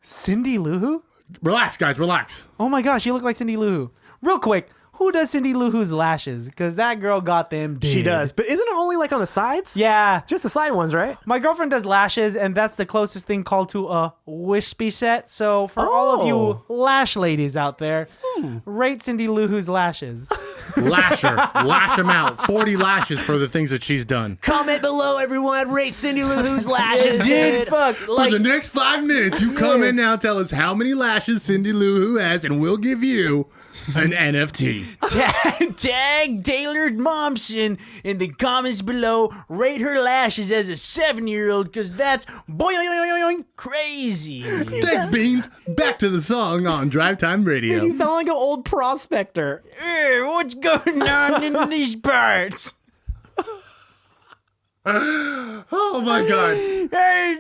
Cindy Lou Who? Relax, guys. Relax. Oh my gosh, you look like Cindy Lou Who. Real quick, who does Cindy Lou Who's lashes? Because that girl got them. Did. She does, but isn't it only like on the sides? Yeah. just the side ones, right? My girlfriend does lashes, and that's the closest thing called to a wispy set. So for all of you lash ladies out there, rate Cindy Lou Who's lashes. Lash her. Lash them out. 40 lashes for the things that she's done. Comment below, everyone. Rate Cindy Lou Who's lashes. Dude, fuck. For the next 5 minutes, you come in now, tell us how many lashes Cindy Lou Who has, and we'll give you an NFT. Tag tailored momsin in the comments below. Rate her lashes as a 7-year-old because that's boing crazy. Thanks, Beans. Back to the song on Drive Time Radio. You sound like an old prospector. What's going on in these parts? Oh my God. Hey,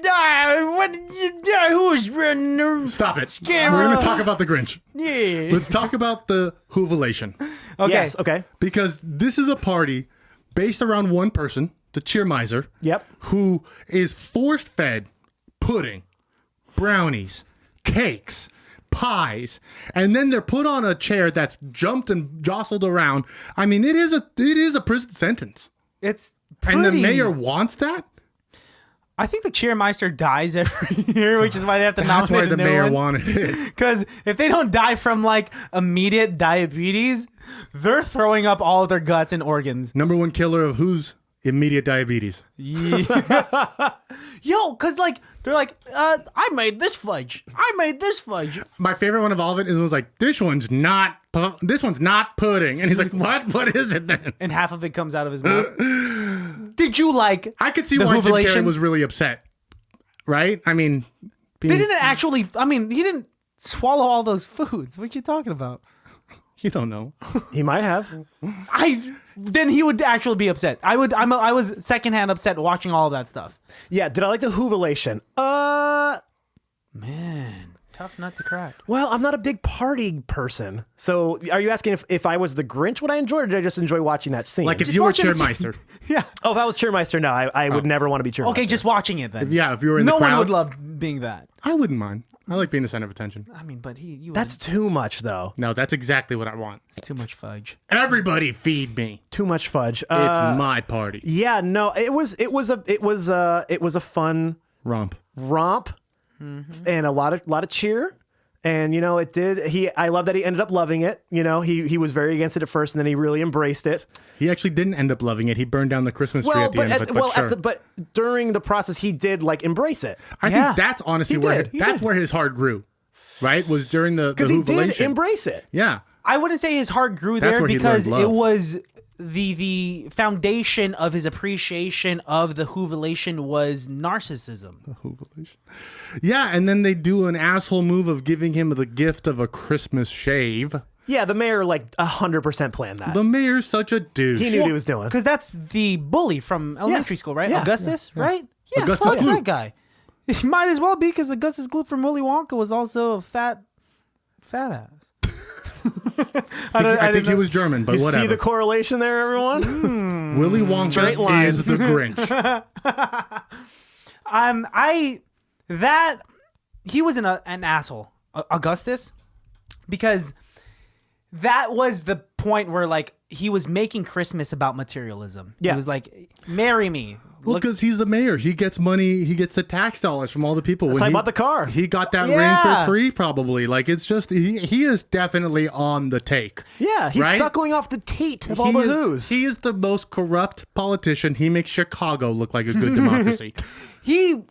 what did you do? Who's running the Stop it. Scammer. We're going to talk about the Grinch. Yeah. Let's talk about the Whobilation. Okay. Yes, okay. Because this is a party based around one person, the cheermiser. Yep. Who is force fed pudding, brownies, cakes, pies, and then they're put on a chair that's jumped and jostled around. I mean, it is a prison sentence. It's And the pretty- mayor wants that? I think the cheermeister dies every year, which is why they have to That's nominate why the a new mayor one. wanted it. Because if they don't die from like immediate diabetes, they're throwing up all of their guts and organs. Number one killer of who's immediate diabetes. Yeah. Yo, because like they're like, I made this fudge. I made this fudge. My favorite one of all of it is it was like, this one's not pudding. And he's like, what is it then? And half of it comes out of his mouth. Did you like? I could see the why Jim Carrey Whobilation? was really upset. Right? I mean, They didn't actually. I mean, he didn't swallow all those foods. What you talking about? you don't know. He might have. Then he would actually be upset. I was secondhand upset watching all of that stuff. Yeah, did I like the Whobilation? Man, tough nut to crack. Well, I'm not a big party person. So are you asking if I was the Grinch, would I enjoy it, or did I just enjoy watching that scene? Like if Just you were watching the cheermeister. Yeah. Oh, if I was cheermeister, no, I would never want to be cheermeister. Okay, just watching it then. Yeah, if you were in no the crowd. one would love being that. I wouldn't mind. I like being the center of attention. I mean, but you. That's too much, though. No, that's exactly what I want. it's too much fudge. Everybody feed me. Too much fudge. It's my party. Yeah, no, it was a fun Romp. romp and a lot of cheer. And you know, I love that he ended up loving it. You know, he was very against it at first, and then he really embraced it. He actually didn't end up loving it. He burned down the Christmas tree at the end. But during the process, he did like embrace it I think that's honestly He where did. He that's did. where his heart grew. Right? Was during the because he did Whobilation. embrace it. Yeah. I wouldn't say his heart grew That's there where he because learned it love. was the foundation of his appreciation of the Whobilation was narcissism. Whobilation. Yeah, and then they do an asshole move of giving him the gift of a Christmas shave. Yeah, the mayor like 100% planned that. The mayor's such a douche. He knew what he was doing. Because that's the bully from elementary school, right? Yeah. Augustus, right? Yeah, Augustus fuck Gloop. that guy. He might as well be because Augustus Gloop from Willy Wonka was also a fat ass. I think he was German, but You whatever. see the correlation there, everyone? Willy Straight Wonka line. is the Grinch. He was an asshole, Augustus, because that was the point where like he was making Christmas about materialism. Yeah. He was like, marry me. Well, Look- because he's the mayor. He gets money. He gets the tax dollars from all the people. That's how he bought the car. He got that Yeah. ring for free, probably. Like, it's just, he is definitely on the take. Yeah, he's Right? suckling off the taint of all the who's. He is the most corrupt politician. He makes Chicago look like a good democracy.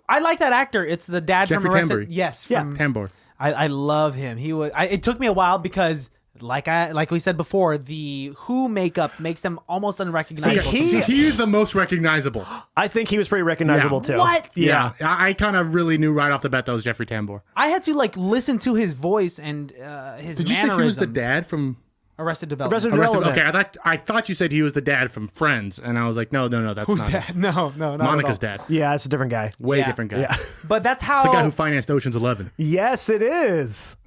I like that actor. It's the dad Jeffrey from Arrested. Tambor. Yes. Yeah. From, Tambor. I love him. It took me a while because like we said before, the Who makeup makes them almost unrecognizable. See, He is the most recognizable. I think he was pretty recognizable Yeah. too. What? Yeah. I kind of really knew right off the bat that was Jeffrey Tambor. I had to like listen to his voice and his Did you mannerisms. say he was the dad from Arrested Development. Arrested Arrested? Development. Okay, I thought you said he was the dad from Friends, and I was like, no, that's Who's not. dad? No, not Monica's at all. dad. Yeah, it's a different guy. Way Yeah. different guy. Yeah. But that's how. The guy who financed Ocean's 11. Yes, it is.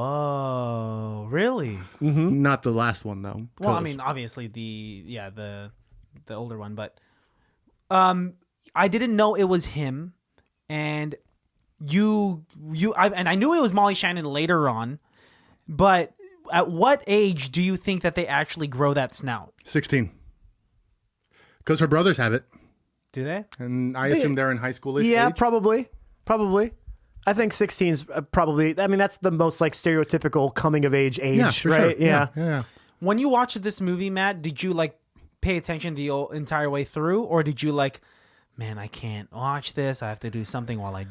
Whoa, really? Not the last one though. Well, I 'cause- mean, obviously the older one, but I didn't know it was him, and I knew it was Molly Shannon later on, but at what age do you think that they actually grow that snout? 16. Because her brothers have it, Do they? and I assume they're in high school. Yeah, age. probably. I think 16's probably. I mean, that's the most like stereotypical coming of age, Yeah, for right? sure. Yeah. yeah. When you watched this movie, Matt, did you like pay attention the entire way through, or did you like man, I can't watch this. I have to do something while I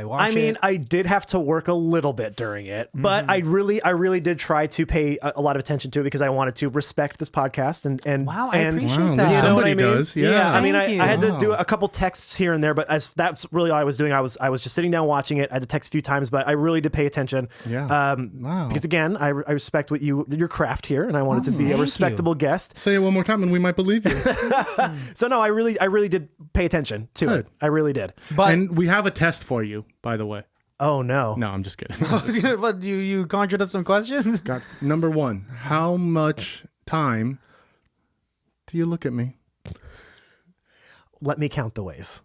watch I mean, it. I did have to work a little bit during it, but I really did try to pay a lot of attention to it because I wanted to respect this podcast and Wow, I and appreciate Wow, that. you know what somebody I mean? does, yeah. I mean, Thank you. I had to do a couple texts here and there, but as that's really all I was doing. I was just sitting down watching it. I had to text a few times, but I really did pay attention. Yeah. Wow. Because again, I respect what your craft here, and I wanted to be a thank respectable guest. Say it one more time and we might believe you. So no, I really did pay attention to it. I really did. But And we have a test for you, by the way. Oh no. No, I'm just kidding. what, you conjured up some questions? Got number one. How much time do you look at me? Let me count the ways.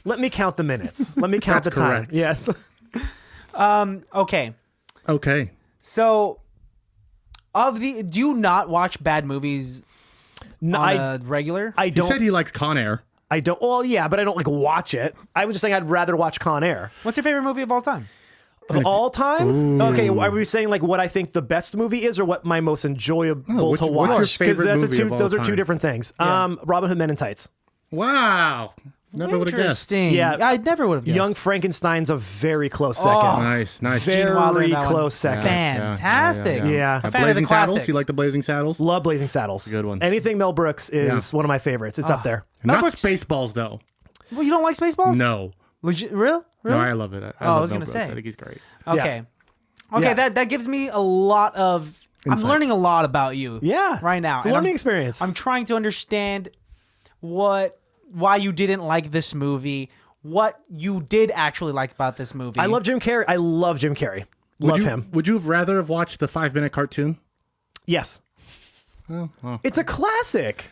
Let me count the minutes. Let me count the That's time. correct. Yes. Okay. Okay. So, do you not watch bad movies No, on a regular? I He don't. said he likes Con Air. I don't. Well, yeah, but I don't like watch it. I was just saying I'd rather watch Con Air. What's your favorite movie of all time? Of all time? Okay, are we saying like what I think the best movie is, or what my most enjoyable what's to your watch? Because favorite movie of all those are two time? different things. Robin Hood Men in Tights. Wow. Never would have guessed. Interesting. Yeah. I never would have guessed. Young Frankenstein's a very close second. Nice. Very Wilder in that one. close second. Fantastic. Yeah. A fan of the Blazing Saddles. classics. You like the Blazing Saddles? Love Blazing Saddles. Good ones. Anything Mel Brooks is one of my favorites. It's up there. Not Brooks- Spaceballs, though. Well, you don't like Spaceballs? No. Legit? Real? Really? No, I love it. I love was Mel gonna Brooks. say. I think he's great. Okay. Okay, Yeah. that gives me a lot of... I'm Insight. learning a lot about you Yeah. right now. It's a and learning I'm- experience. I'm trying to understand why you didn't like this movie, what you did actually like about this movie. I love Jim Carrey. Love him. Would you have rather have watched the 5-minute cartoon? Yes. It's a classic.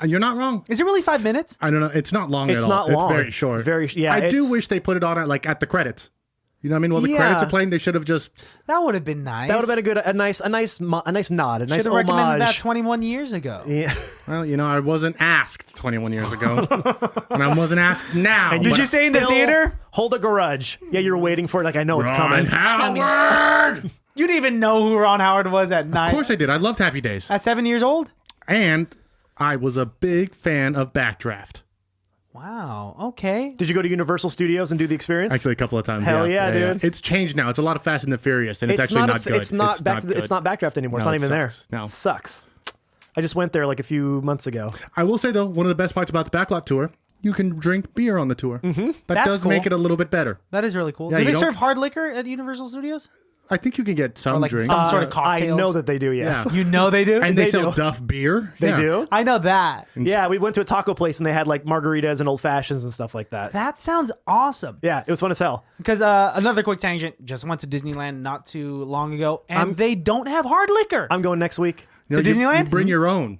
You're not wrong. Is it really 5 minutes? I don't know. It's not long It's at all. not long. It's very short. Yeah, I do it's- wish they put it on at the credits. You know what I mean? While the Yeah. credits are playing, they should have just. That would have been nice. That would have been a nice nod, a nice Should have homage. recommended that 21 years ago. Yeah. Well, I wasn't asked 21 years ago, and I wasn't asked now. And Did but you say in the still theater? Hold a grudge. Yeah, you're waiting for it. Like I know it's Ron coming. Howard? You didn't even know who Ron Howard was at 9. Of course I did. I loved Happy Days, At 7 years old? and I was a big fan of Backdraft. Wow. Okay. Did you go to Universal Studios and do the experience? Actually, a couple of times. Hell yeah, dude. It's changed now. It's a lot of Fast and the Furious, and it's actually not good. It's not It's not Backdraft anymore. It's No, not it even there. sucks. No. It sucks. I just went there like a few months ago. I will say though, one of the best parts about the Backlot tour, you can drink beer on the tour. Mm-hmm. That That's does cool. make it a little bit better. That is really cool. Yeah, Do you they don't- serve hard liquor at Universal Studios? I think you can get some like drinks. some sort of I cocktails? know that they do. Yes, Yeah. You know they do? and they they sell do. Duff beer. they Yeah. do. I know that. Yeah, we went to a taco place and they had like margaritas and old fashions and stuff like that. That sounds awesome. Yeah, it was fun as hell. Because another quick tangent, just went to Disneyland not too long ago, and they don't have hard liquor. I'm going next week. You know, To you Disneyland? bring your own.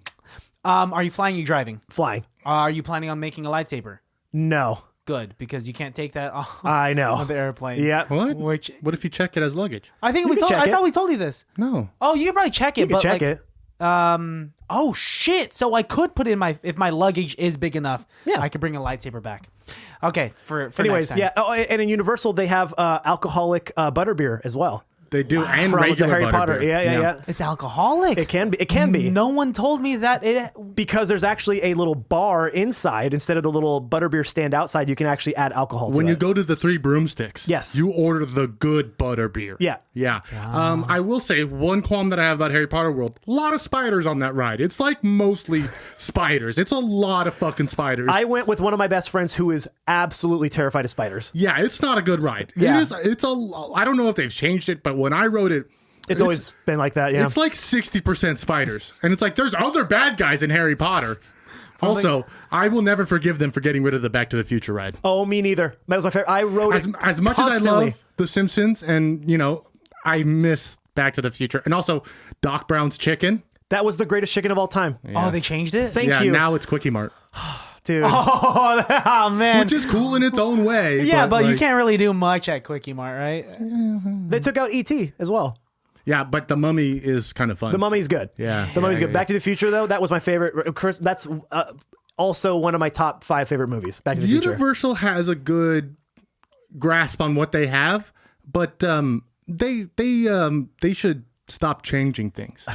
Are you flying? Are you driving? Flying. Are you planning on making a lightsaber? No, Good, because you can't take that off I know. of the airplane. Yeah. What? Which What if you check it as luggage? I think You we can told. check I it. thought we told you this. No. Oh, you can probably check it. You can but check like, it. Oh shit! So I could put in if my luggage is big enough. Yeah. I could bring a lightsaber back. Okay, for Anyways, next time. yeah. Oh, and in Universal they have alcoholic butterbeer as well. They do, and From the regular Harry Potter. butterbeer. Yeah. It's alcoholic. It can be. It can be. No one told me that it. Because there's actually a little bar inside instead of the little butterbeer stand outside. You can actually add alcohol to When it. you go to the Three Broomsticks, Yes. you order the good butterbeer. Yeah. Yeah. I will say one qualm that I have about Harry Potter World, a lot of spiders on that ride. It's like mostly spiders. It's a lot of fucking spiders. I went with one of my best friends who is absolutely terrified of spiders. Yeah, it's not a good ride. Yeah. I don't know if they've changed it, but when I rode it, It's always been like that, yeah. it's like 60% spiders. And it's like, there's other bad guys in Harry Potter. Also, I will never forgive them for getting rid of the Back to the Future ride. Oh, me neither. That was my favorite. I rode it As much constantly. as I love The Simpsons, and, I miss Back to the Future. And also, Doc Brown's chicken. That was the greatest chicken of all time. Oh, they changed it. Thank Yeah, you. now it's Quickie Mart. Dude. Oh man. Which is cool in its own way. yeah, but you like- can't really do much at Quickie Mart, right? They took out E.T. as well. Yeah, but The Mummy is kind of fun. The Mummy's good. Yeah, The Mummy's yeah, good. yeah. Back to the Future, though, that was my favorite. Of course, that's also one of my top 5 favorite movies. Back to the Future. Universal has a good grasp on what they have, but they should stop changing things.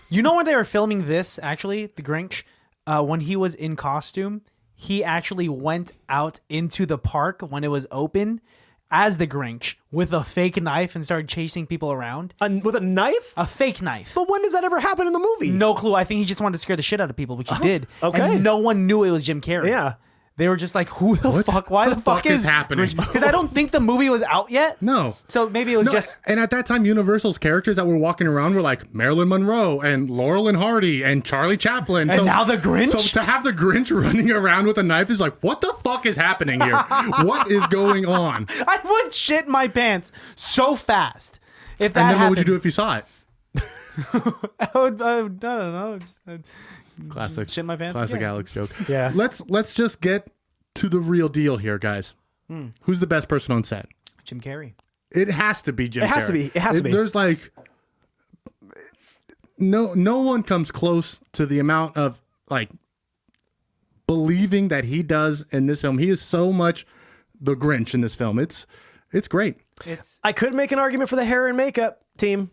You know when they were filming this, actually, the Grinch, when he was in costume, he actually went out into the park when it was open as the Grinch with a fake knife and started chasing people around. With a knife? A fake knife. But when does that ever happen in the movie? No clue. I think he just wanted to scare the shit out of people, which he did. Okay. And no one knew it was Jim Carrey. Yeah. They were just like, who the fuck? Why the fuck is happening? Because I don't think the movie was out yet. No. So maybe it was just... And at that time, Universal's characters that were walking around were like Marilyn Monroe and Laurel and Hardy and Charlie Chaplin. And now the Grinch? So to have the Grinch running around with a knife is like, what the fuck is happening here? What is going on? I would shit my pants so fast if that And then happened. what would you do if you saw it? I don't know. Classic. Shit my pants Classic again. Alex joke. Yeah. Let's just get to the real deal here, guys. Who's the best person on set? Jim Carrey. It has to be Jim Carrey. It has to be. There's like no one comes close to the amount of like believing that he does in this film. He is so much the Grinch in this film. It's great. I could make an argument for the hair and makeup team.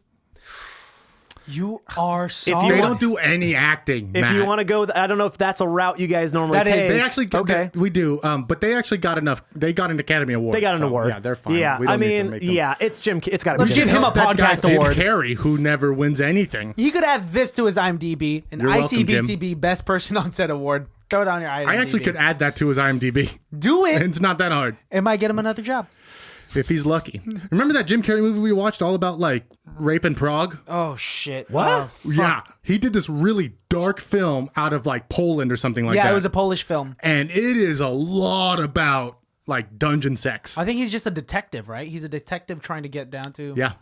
You are so... If you They want- don't do any acting. If Matt. you want to go, I don't know if that's a route you guys normally That is- take. They actually okay. we do, but they actually got enough. They got an Academy Award. They got an so, award. Yeah, they're fine. Yeah, We don't I need to mean, make them. yeah, it's Jim. It's got to be. Let's Jim give him Carrey. a That guy, podcast award. Jim Carrey, who never wins anything. He could add this to his IMDb, an You're welcome, ICBTB Best Person on Set award. Throw it on your IMDb. I actually could add that to his IMDb. do it. It's not that hard. It might get him another job. If he's lucky. Remember that Jim Carrey movie we watched all about like rape in Prague? Oh shit! What? Oh, fuck. Yeah. He did this really dark film out of like Poland or something like that. Yeah, it was a Polish film. And it is a lot about like dungeon sex. I think he's just a detective, right? He's a detective trying to get down to... Yeah.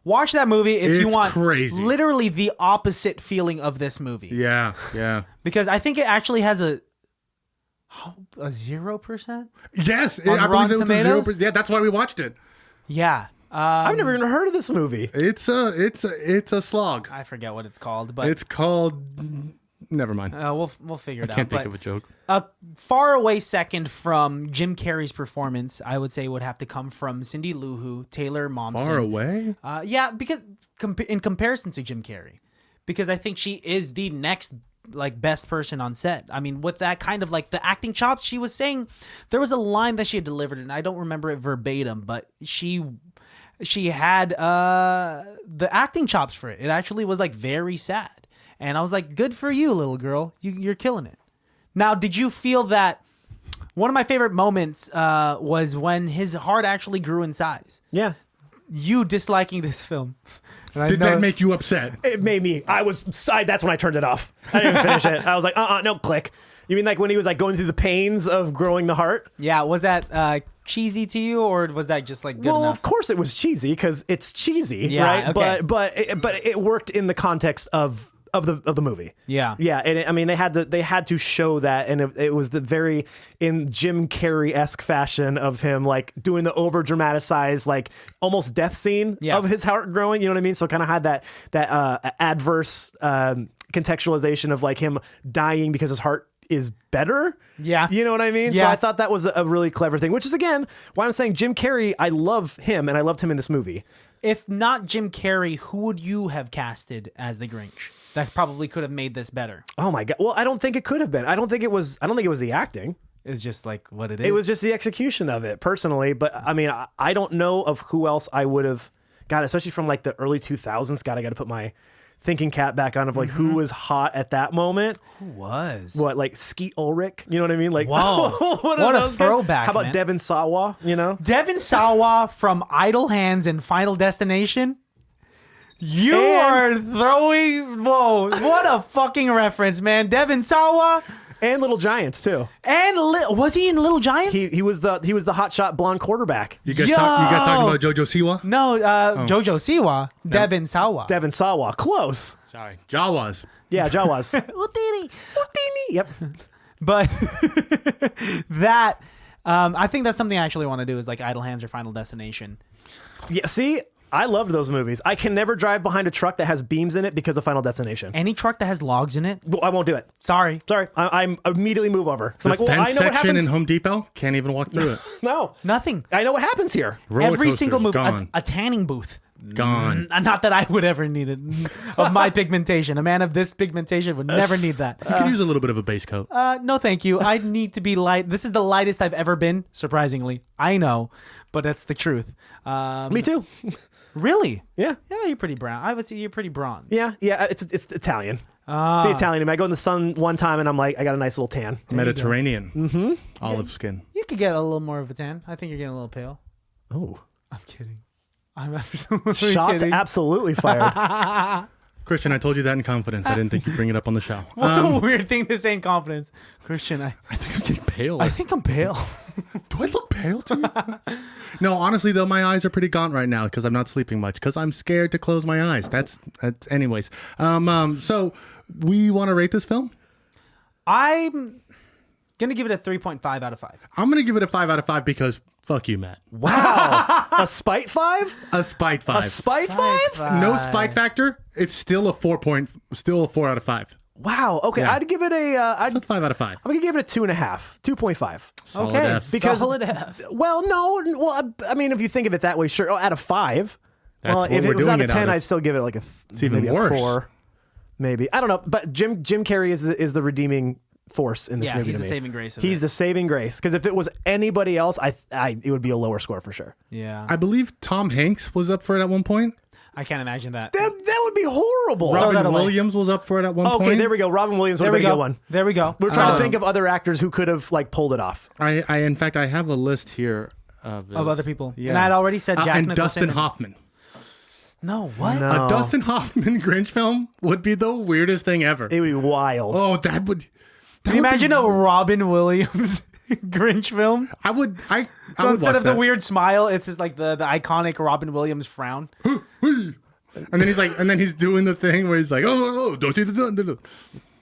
Watch that movie if you It's want crazy. literally the opposite feeling of this movie. Yeah. Yeah. Because I think it actually has a 0%? Yes. On I Rotten believe it was a Tomatoes? 0%. Yeah, that's why we watched it. Yeah. I've never even heard of this movie. It's a slog. I forget what it's called, but It's called never mind. we'll figure it out. Can't think But of a joke. a far away second from Jim Carrey's performance, I would say would have to come from Cindy Lou Who, Taylor Momsen. Far away? Yeah, because in comparison to Jim Carrey, because I think she is the next like best person on set. I mean, with that kind of like the acting chops, she was saying there was a line that she had delivered, and I don't remember it verbatim, but she had the acting chops for it. It actually was like very sad, and I was like, good for you, little girl. You're killing it. Now, did you feel that one of my favorite moments was when his heart actually grew in size? Yeah. You disliking this film. And I Did know- that make you upset? It made me. That's when I turned it off. I didn't even finish it. I was like, no, click. You mean like when he was like going through the pains of growing the heart? Yeah, was that cheesy to you, or was that just like good Well, enough? of course it was cheesy because it's cheesy, Yeah, right? okay. But it worked in the context of the movie. Yeah. Yeah, and I mean they had to show that, and it was the very in Jim Carrey-esque fashion of him like doing the over dramatized like almost death scene of his heart growing. You know what I mean? So kind of had that adverse contextualization of like him dying because his heart is better. Yeah. You know what I mean? Yeah. So I thought that was a really clever thing, which is again why I'm saying Jim Carrey, I love him and I loved him in this movie. If not Jim Carrey, who would you have casted as the Grinch? That probably could have made this better. Oh my god. Well, I don't think it could have been. I don't think it was the acting. It's just like what it is. It was just the execution of it personally, but I mean, I don't know of who else I would have got, especially from like the early 2000s. God, I got to put my thinking cap back on of like who was hot at that moment. Who was? What, like Skeet Ulrich? You know what I mean? Like, Whoa. what What a those guys? throwback, How about man. Devin Sawa? You know? Devin Sawa from Idle Hands and Final Destination. You are And- throwing... Whoa, what a fucking reference, man. Devin Sawa And Little Giants too. and... was he in Little Giants? He was the hotshot blonde quarterback. You guys, Yo! you guys talking about Jojo Siwa? No, Jojo Siwa. Devin Sawa. Devin Sawa. Close. Sorry. Jawas. Yeah, Jawas. Utini. Yep. But that... I think that's something I actually want to do is like Idle Hands or Final Destination. Yeah, see, I loved those movies. I can never drive behind a truck that has beams in it because of Final Destination. Any truck that has logs in it? Well, I won't do it. Sorry. Sorry, I immediately move over. So I'm The like, well, I fence know what section happens. in Home Depot can't even walk through it. No, Nothing. I know what happens here. Roller Every coasters, single movie. gone. A tanning booth. Gone. Not that I would ever need it. Of my pigmentation. A man of this pigmentation would never need that. You could use a little bit of a base coat. No, thank you. I need to be light. This is the lightest I've ever been, surprisingly. I know, but that's the truth. Me too. Really? Yeah. Yeah, you're pretty brown. I would say you're pretty bronze. Yeah. It's Italian. It's the Italian. I go in the sun one time and I'm like, I got a nice little tan. Mediterranean. Olive skin. You could get a little more of a tan. I think you're getting a little pale. Oh. I'm kidding. I'm absolutely Shots kidding. absolutely fired. Christian, I told you that in confidence. I didn't think you'd bring it up on the show. What a weird thing to say in confidence. Christian, I think I'm getting pale. I think I'm pale. Do I look pale to you? No, honestly, though, my eyes are pretty gaunt right now because I'm not sleeping much because I'm scared to close my eyes. That's anyways. So we want to rate this film? I'm gonna give it a 3.5 out of 5. I'm gonna give it a 5 out of 5 because fuck you, Matt. Wow. A spite 5? A spite 5. A spite 5? No spite factor. It's still a 4 out of 5. Wow. Okay, Yeah. I'd give it It's a 5 out of 5. I'm gonna give it a 2.5, 2.5. Solid Okay, F. Because- solid F. Well, no. Well, I mean, if you think of it that way, sure. Out of 5. That's Well, what if we're it was doing out of it 10, out of. I'd still give it like a even maybe worse. a 4. Maybe I don't know. But Jim Carrey is the redeeming force in this Yeah, movie. he's to the me. saving grace of He's it. the saving grace. Because if it was anybody else, it would be a lower score for sure. Yeah. I believe Tom Hanks was up for it at one point. I can't imagine that. That would be horrible. that Robin away. Williams was up for it at one point. Okay, there we go. Robin Williams would There have we been a go. good one. There we go. We're trying to think of other actors who could have like pulled it off. In fact, I have a list here of other people. Yeah. And I'd already said Jack and Nicholson. Dustin Hoffman. No, what? No. A Dustin Hoffman Grinch film would be the weirdest thing ever. It would be wild. Oh, that would. Can you imagine a Robin Williams Grinch film? I would. I So would instead watch of the that. weird smile, it's just like the iconic Robin Williams frown. And then he's like, and then he's doing the thing where he's like, oh, don't see the.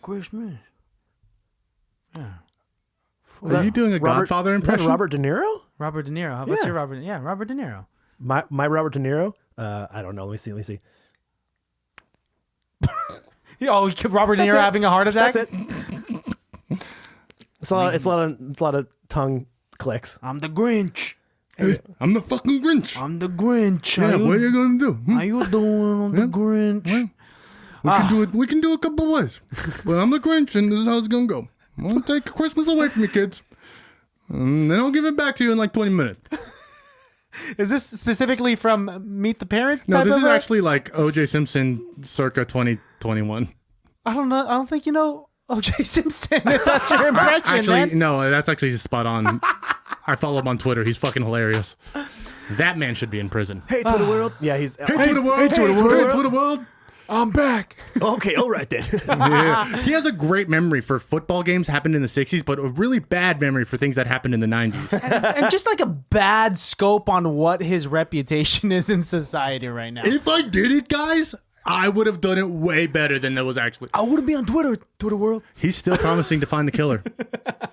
Christmas. Are you doing a Godfather Is that impression? Robert De Niro? Robert De Niro. What's Yeah. your Robert? Yeah, Robert De Niro. My Robert De Niro? I don't know. Let me see. Oh, Robert De That's Niro it. having a heart attack? That's it. It's a lot of tongue clicks. I'm the Grinch. Hey, I'm the fucking Grinch. I'm the Grinch. Yeah, what are you gonna do? How you doing? I'm the Grinch. We can do it. We can do it a couple ways. But I'm the Grinch, and this is how it's gonna go. I'm gonna take Christmas away from you, kids, and then I'll give it back to you in like 20 minutes. Is this specifically from Meet the Parents? No, type this of is a- actually like O.J. Simpson, circa 2021. I don't know. I don't think you know O.J. Simpson. If that's your impression, Actually, man. no, that's actually spot on. I follow him on Twitter. He's fucking hilarious. That man should be in prison. Hey, Twitter world. Yeah, he's. Hey, Twitter world. Hey, Twitter world. I'm back. Okay, all right then. Yeah. He has a great memory for football games happened in the 60s, but a really bad memory for things that happened in the 90s. And just like a bad scope on what his reputation is in society right now. If I did it, guys, I would have done it way better than that was actually. I wouldn't be on Twitter world. He's still promising to find the killer.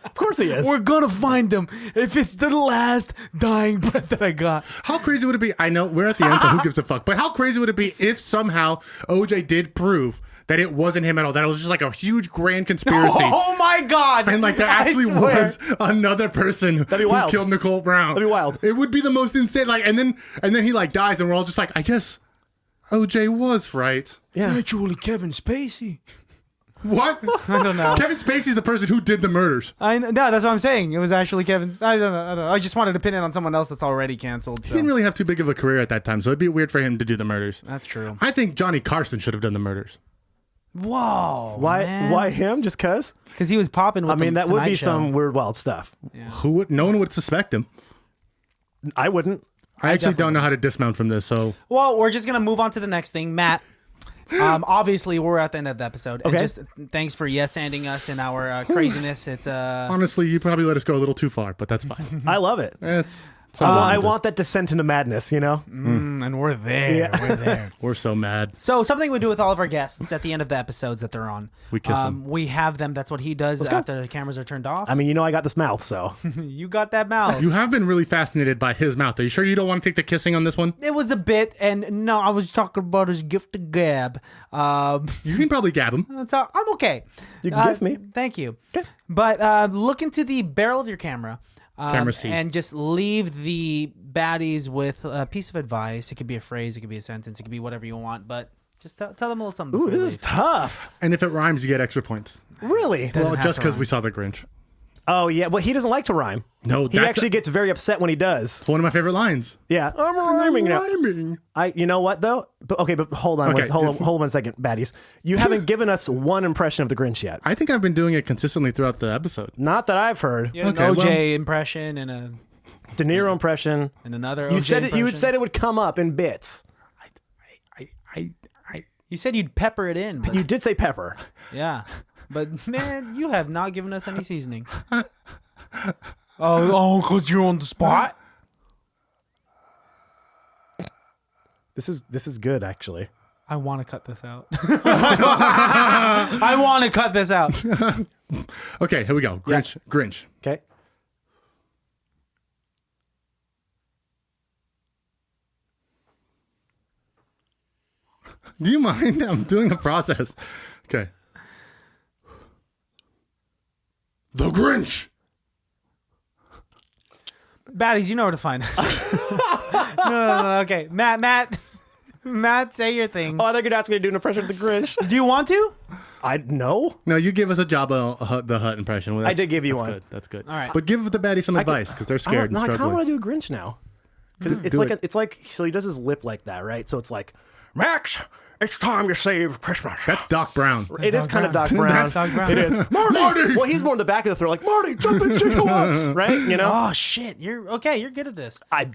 Of course he is. We're gonna find him if it's the last dying breath that I got. How crazy would it be? I know we're at the end, so who gives a fuck? But how crazy would it be if somehow OJ did prove that it wasn't him at all? That it was just like a huge grand conspiracy. Oh my god! And like there I actually swear. was another person be who wild. killed Nicole Brown. That'd be wild. It would be the most insane. Like, and then he like dies, and we're all just like, I guess OJ was right. Yeah. It's actually Kevin Spacey. What? I don't know. Kevin Spacey's the person who did the murders. No, that's what I'm saying. It was actually Kevin. I don't know. I just wanted to pin it on someone else that's already canceled. He So. didn't really have too big of a career at that time, so it'd be weird for him to do the murders. That's true. I think Johnny Carson should have done the murders. Whoa. Why him? Just cause? Because he was popping with I mean, the that would Tonight be Show. some weird, wild stuff. Who would? No one would suspect him. I wouldn't. I actually don't know how to dismount from this, so Well, we're just gonna move on to the next thing, Matt. Obviously, we're at the end of the episode. Okay. And just thanks for yes-anding us in our craziness. It's honestly, you probably let us go a little too far, but that's fine. I love it. It's I want that descent into madness, you know? and we're there. Yeah. We're there. We're so mad. So something we do with all of our guests at the end of the episodes that they're on. We kiss them. We have them. That's what he does go. after the cameras are turned off. I mean, you know I got this mouth, so. You got that mouth. You have been really fascinated by his mouth. Are you sure you don't want to take the kissing on this one? It was a bit, and no, I was talking about his gift to gab. You can probably gab him. That's I'm okay. You can give me. Thank you. Okay. But look into the barrel of your camera. Camera C. And just leave the baddies with a piece of advice. It could be a phrase, it could be a sentence, it could be whatever you want, but just tell them a little something. Ooh, this is tough. And if it rhymes, you get extra points. Really? Well, just because we saw the Grinch. Oh, yeah. Well, he doesn't like to rhyme. No, he actually gets very upset when he does. It's one of my favorite lines. Yeah. I'm rhyming now. Rhyming. You know what, though? But hold on. Okay, hold on 1 second, baddies. You haven't given us one impression of the Grinch yet. I think I've been doing it consistently throughout the episode. Not that I've heard. An OJ impression and a De Niro impression. and another You OJ said impression. you said it would come up in bits. You said you'd pepper it in. But, You did say pepper. yeah. But, man, you have not given us any seasoning. Oh, because you're on the spot? This is good, actually. I want to cut this out. I want to cut this out. Okay, here we go. Grinch. Grinch. Okay. Do you mind? I'm doing a process. Okay. The Grinch. Baddies, you know where to find us. No. Okay. Matt, say your thing. Oh, I thought you were asking me to do an impression of the Grinch. Do you want to? I know. No, you give us a Jabba the Hutt impression. Well, I did give you that's one. Good. That's good. All right. But give the baddies some advice because they're scared and I kind of struggling. want to do a Grinch now. Because it's Do like it. it's like so he does his lip like that, right? So it's like, Max, it's time to save Christmas. That's Doc Brown. It is Doc kind of Brown. Doc Brown. That's Doc Brown. It is. Marty! Well, he's more in the back of the throat, like, Marty, jump in gigawatts, right? You know? Oh, shit. You're okay. You're good at this. I'm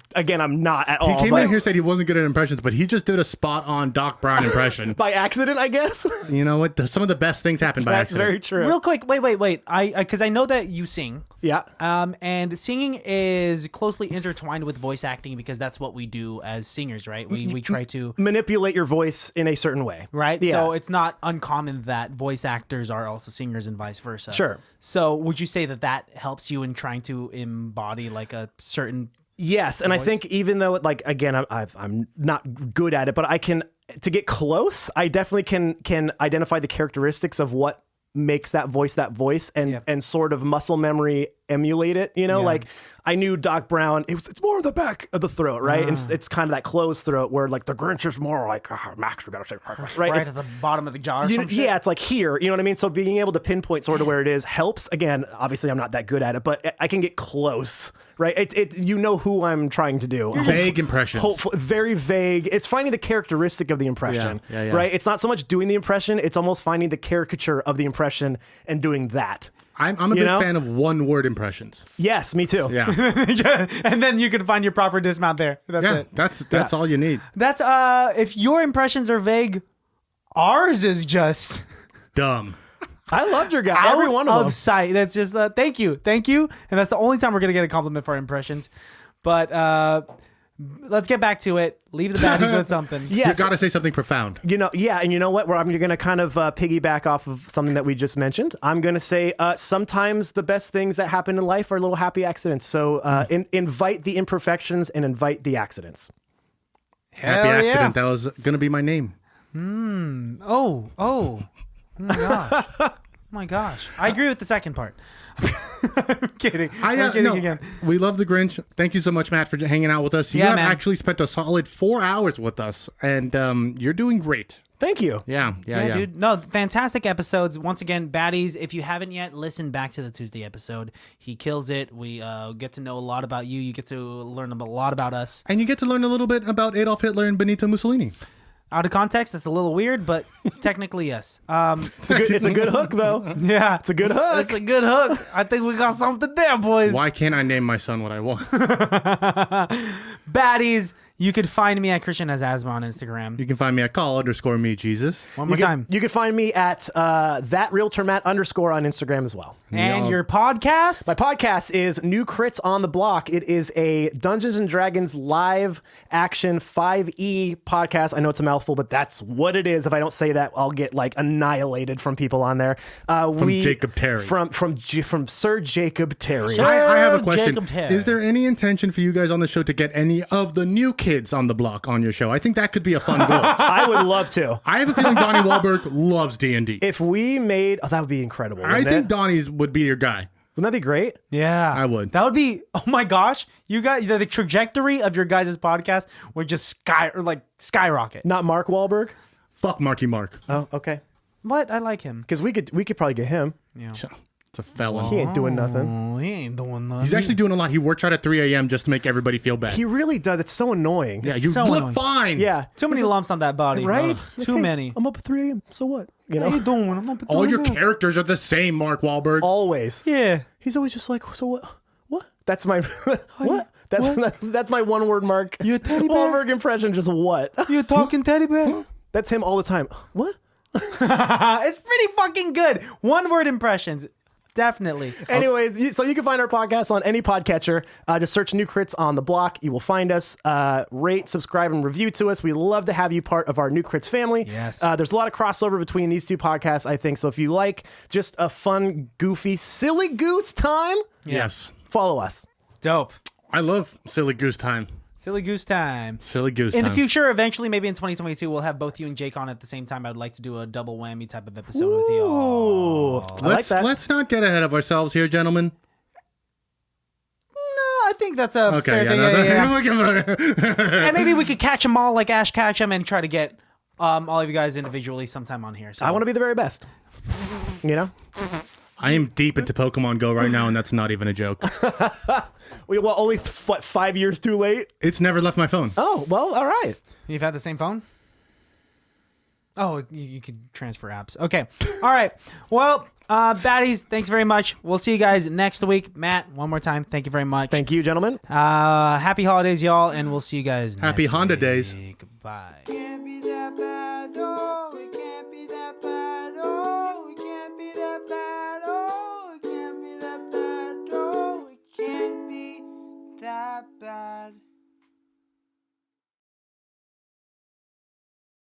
not at He all. came but in here said he wasn't good at impressions, but he just did a spot on Doc Brown impression. by accident, I guess. You know what? Some of the best things happen by That's accident. very true. Real quick. Wait. Because I know that you sing. Yeah. And singing is closely intertwined with voice acting because that's what we do as singers, right? We try to Manipulate your voice in a certain way. right? Yeah. So it's not uncommon that voice actors are also singers and vice versa. Sure. So would you say that helps you in trying to embody like a certain? Yes, and I think even though, like, again, I'm not good at it, but I can, to get close, I definitely can identify the characteristics of what makes that voice and sort of muscle memory emulate it, you know? Yeah. Like, I knew Doc Brown, it's more of the back of the throat, right? It's kind of that closed throat where, like, the Grinch is more like, Max, we gotta say, right? Right It's- at the bottom of the jaw or you- some shit? yeah, it's like here, you know what I mean? So being able to pinpoint sort of where it is helps. Again, obviously I'm not that good at it, but I can get close, right? It you know who I'm trying to do. Vague impressions. Hopefully, very vague. It's finding the characteristic of the impression, Yeah. right? It's not so much doing the impression, it's almost finding the caricature of the impression and doing that. I'm a big fan of one-word impressions. Yes, me too. Yeah. And then you can find your proper dismount there. That's Yeah, it. that's all you need. That's if your impressions are vague, ours is just I loved your guy. Every one of them. sight. That's just thank you, and that's the only time we're gonna get a compliment for our impressions. But let's get back to it. Leave the baddies with something. Yes. You got to say something profound. You know, yeah, and you know what? I'm going to kind of piggyback off of something that we just mentioned. I'm going to say sometimes the best things that happen in life are little happy accidents. So invite the imperfections and invite the accidents. Happy Hell yeah. accident. That was going to be my name. Oh my gosh. Oh my gosh. I agree with the second part. I'm kidding. I'm kidding again. We love the Grinch. Thank you so much, Matt, for hanging out with us. You Yeah, have man. actually spent a solid 4 hours with us, and you're doing great. Thank you. Yeah, Dude. No, fantastic episodes. Once again, baddies, if you haven't yet, listen back to the Tuesday episode. He kills it. We get to know a lot about you. You get to learn a lot about us. And you get to learn a little bit about Adolf Hitler and Benito Mussolini. Out of context, that's a little weird, but technically, yes. It's a good hook, though. Yeah. It's a good hook. It's a good hook. I think we got something there, boys. Why can't I name my son what I want? Baddies, you could find me at Christian has asthma on Instagram. You can find me at call_me_Jesus. One more time. You can find me at that realtor Matt _ on Instagram as well. And Yeah. your podcast? My podcast is New Crits on the Block. It is a Dungeons and Dragons live action 5e podcast. I know it's a mouthful, but that's what it is. If I don't say that, I'll get like annihilated from people on there. From Jacob Terry. From Sir Jacob Terry. Sure. I have a question. Jacob Terry. Is there any intention for you guys on the show to get any of the new kids on the block on your show? I think that could be a fun goal. I would love to. I have a feeling Donnie Wahlberg loves D&D. If we made, that would be incredible. I think Donnie's would be your guy. Wouldn't that be great? Yeah, I would. That would be. Oh my gosh, you guys, the trajectory of your guys' podcast would just skyrocket. Not Mark Wahlberg. Fuck Marky Mark. Oh, okay. What? I like him. Because we could probably get him. Yeah. It's a felon. He ain't doing nothing. Oh, he ain't doing nothing. He's actually doing a lot. He works out at 3 a.m. just to make everybody feel bad. He really does. It's so annoying. Yeah, you so look annoying. fine. Yeah. Too many lumps on that body, Right? Ugh, too many. I'm up at 3 a.m. So what? You know? How you doing? I'm up at All 3 your a.m. characters are the same, Mark Wahlberg. Always. Yeah. He's always just like, so what? What? That's my what? That's my one word Mark. You a teddy bear? Wahlberg impression. Just what? You talking teddy bear? That's him all the time. What? It's pretty fucking good. One word impressions. Definitely. Anyways, so you can find our podcast on any podcatcher. Just search New Crits on the block. You will find us. Rate, subscribe, and review to us. We love to have you part of our New Crits family. Yes. There's a lot of crossover between these two podcasts, I think. So if you like just a fun, goofy, silly goose time, Yes. follow us. Dope. I love Silly Goose Time. Silly goose time. Silly Goose In Time. the future, eventually, maybe in 2022, we'll have both you and Jake on at the same time. I would like to do a double whammy type of episode with you. Ooh, I like that. Let's not get ahead of ourselves here, gentlemen. No, I think that's a fair thing. Yeah. And maybe we could catch them all like Ash Ketchum and try to get all of you guys individually sometime on here. So I want to be the very best. You know? I am deep into Pokemon Go right now, and that's not even a joke. Well, only 5 years too late? It's never left my phone. Oh, well, all right. You've had the same phone? Oh, you could transfer apps. Okay. All right. Well, baddies, thanks very much. We'll see you guys next week. Matt, one more time, thank you very much. Thank you, gentlemen. Happy holidays, y'all, and we'll see you guys Happy next Honda week. days. Bye. Can't be that bad, no.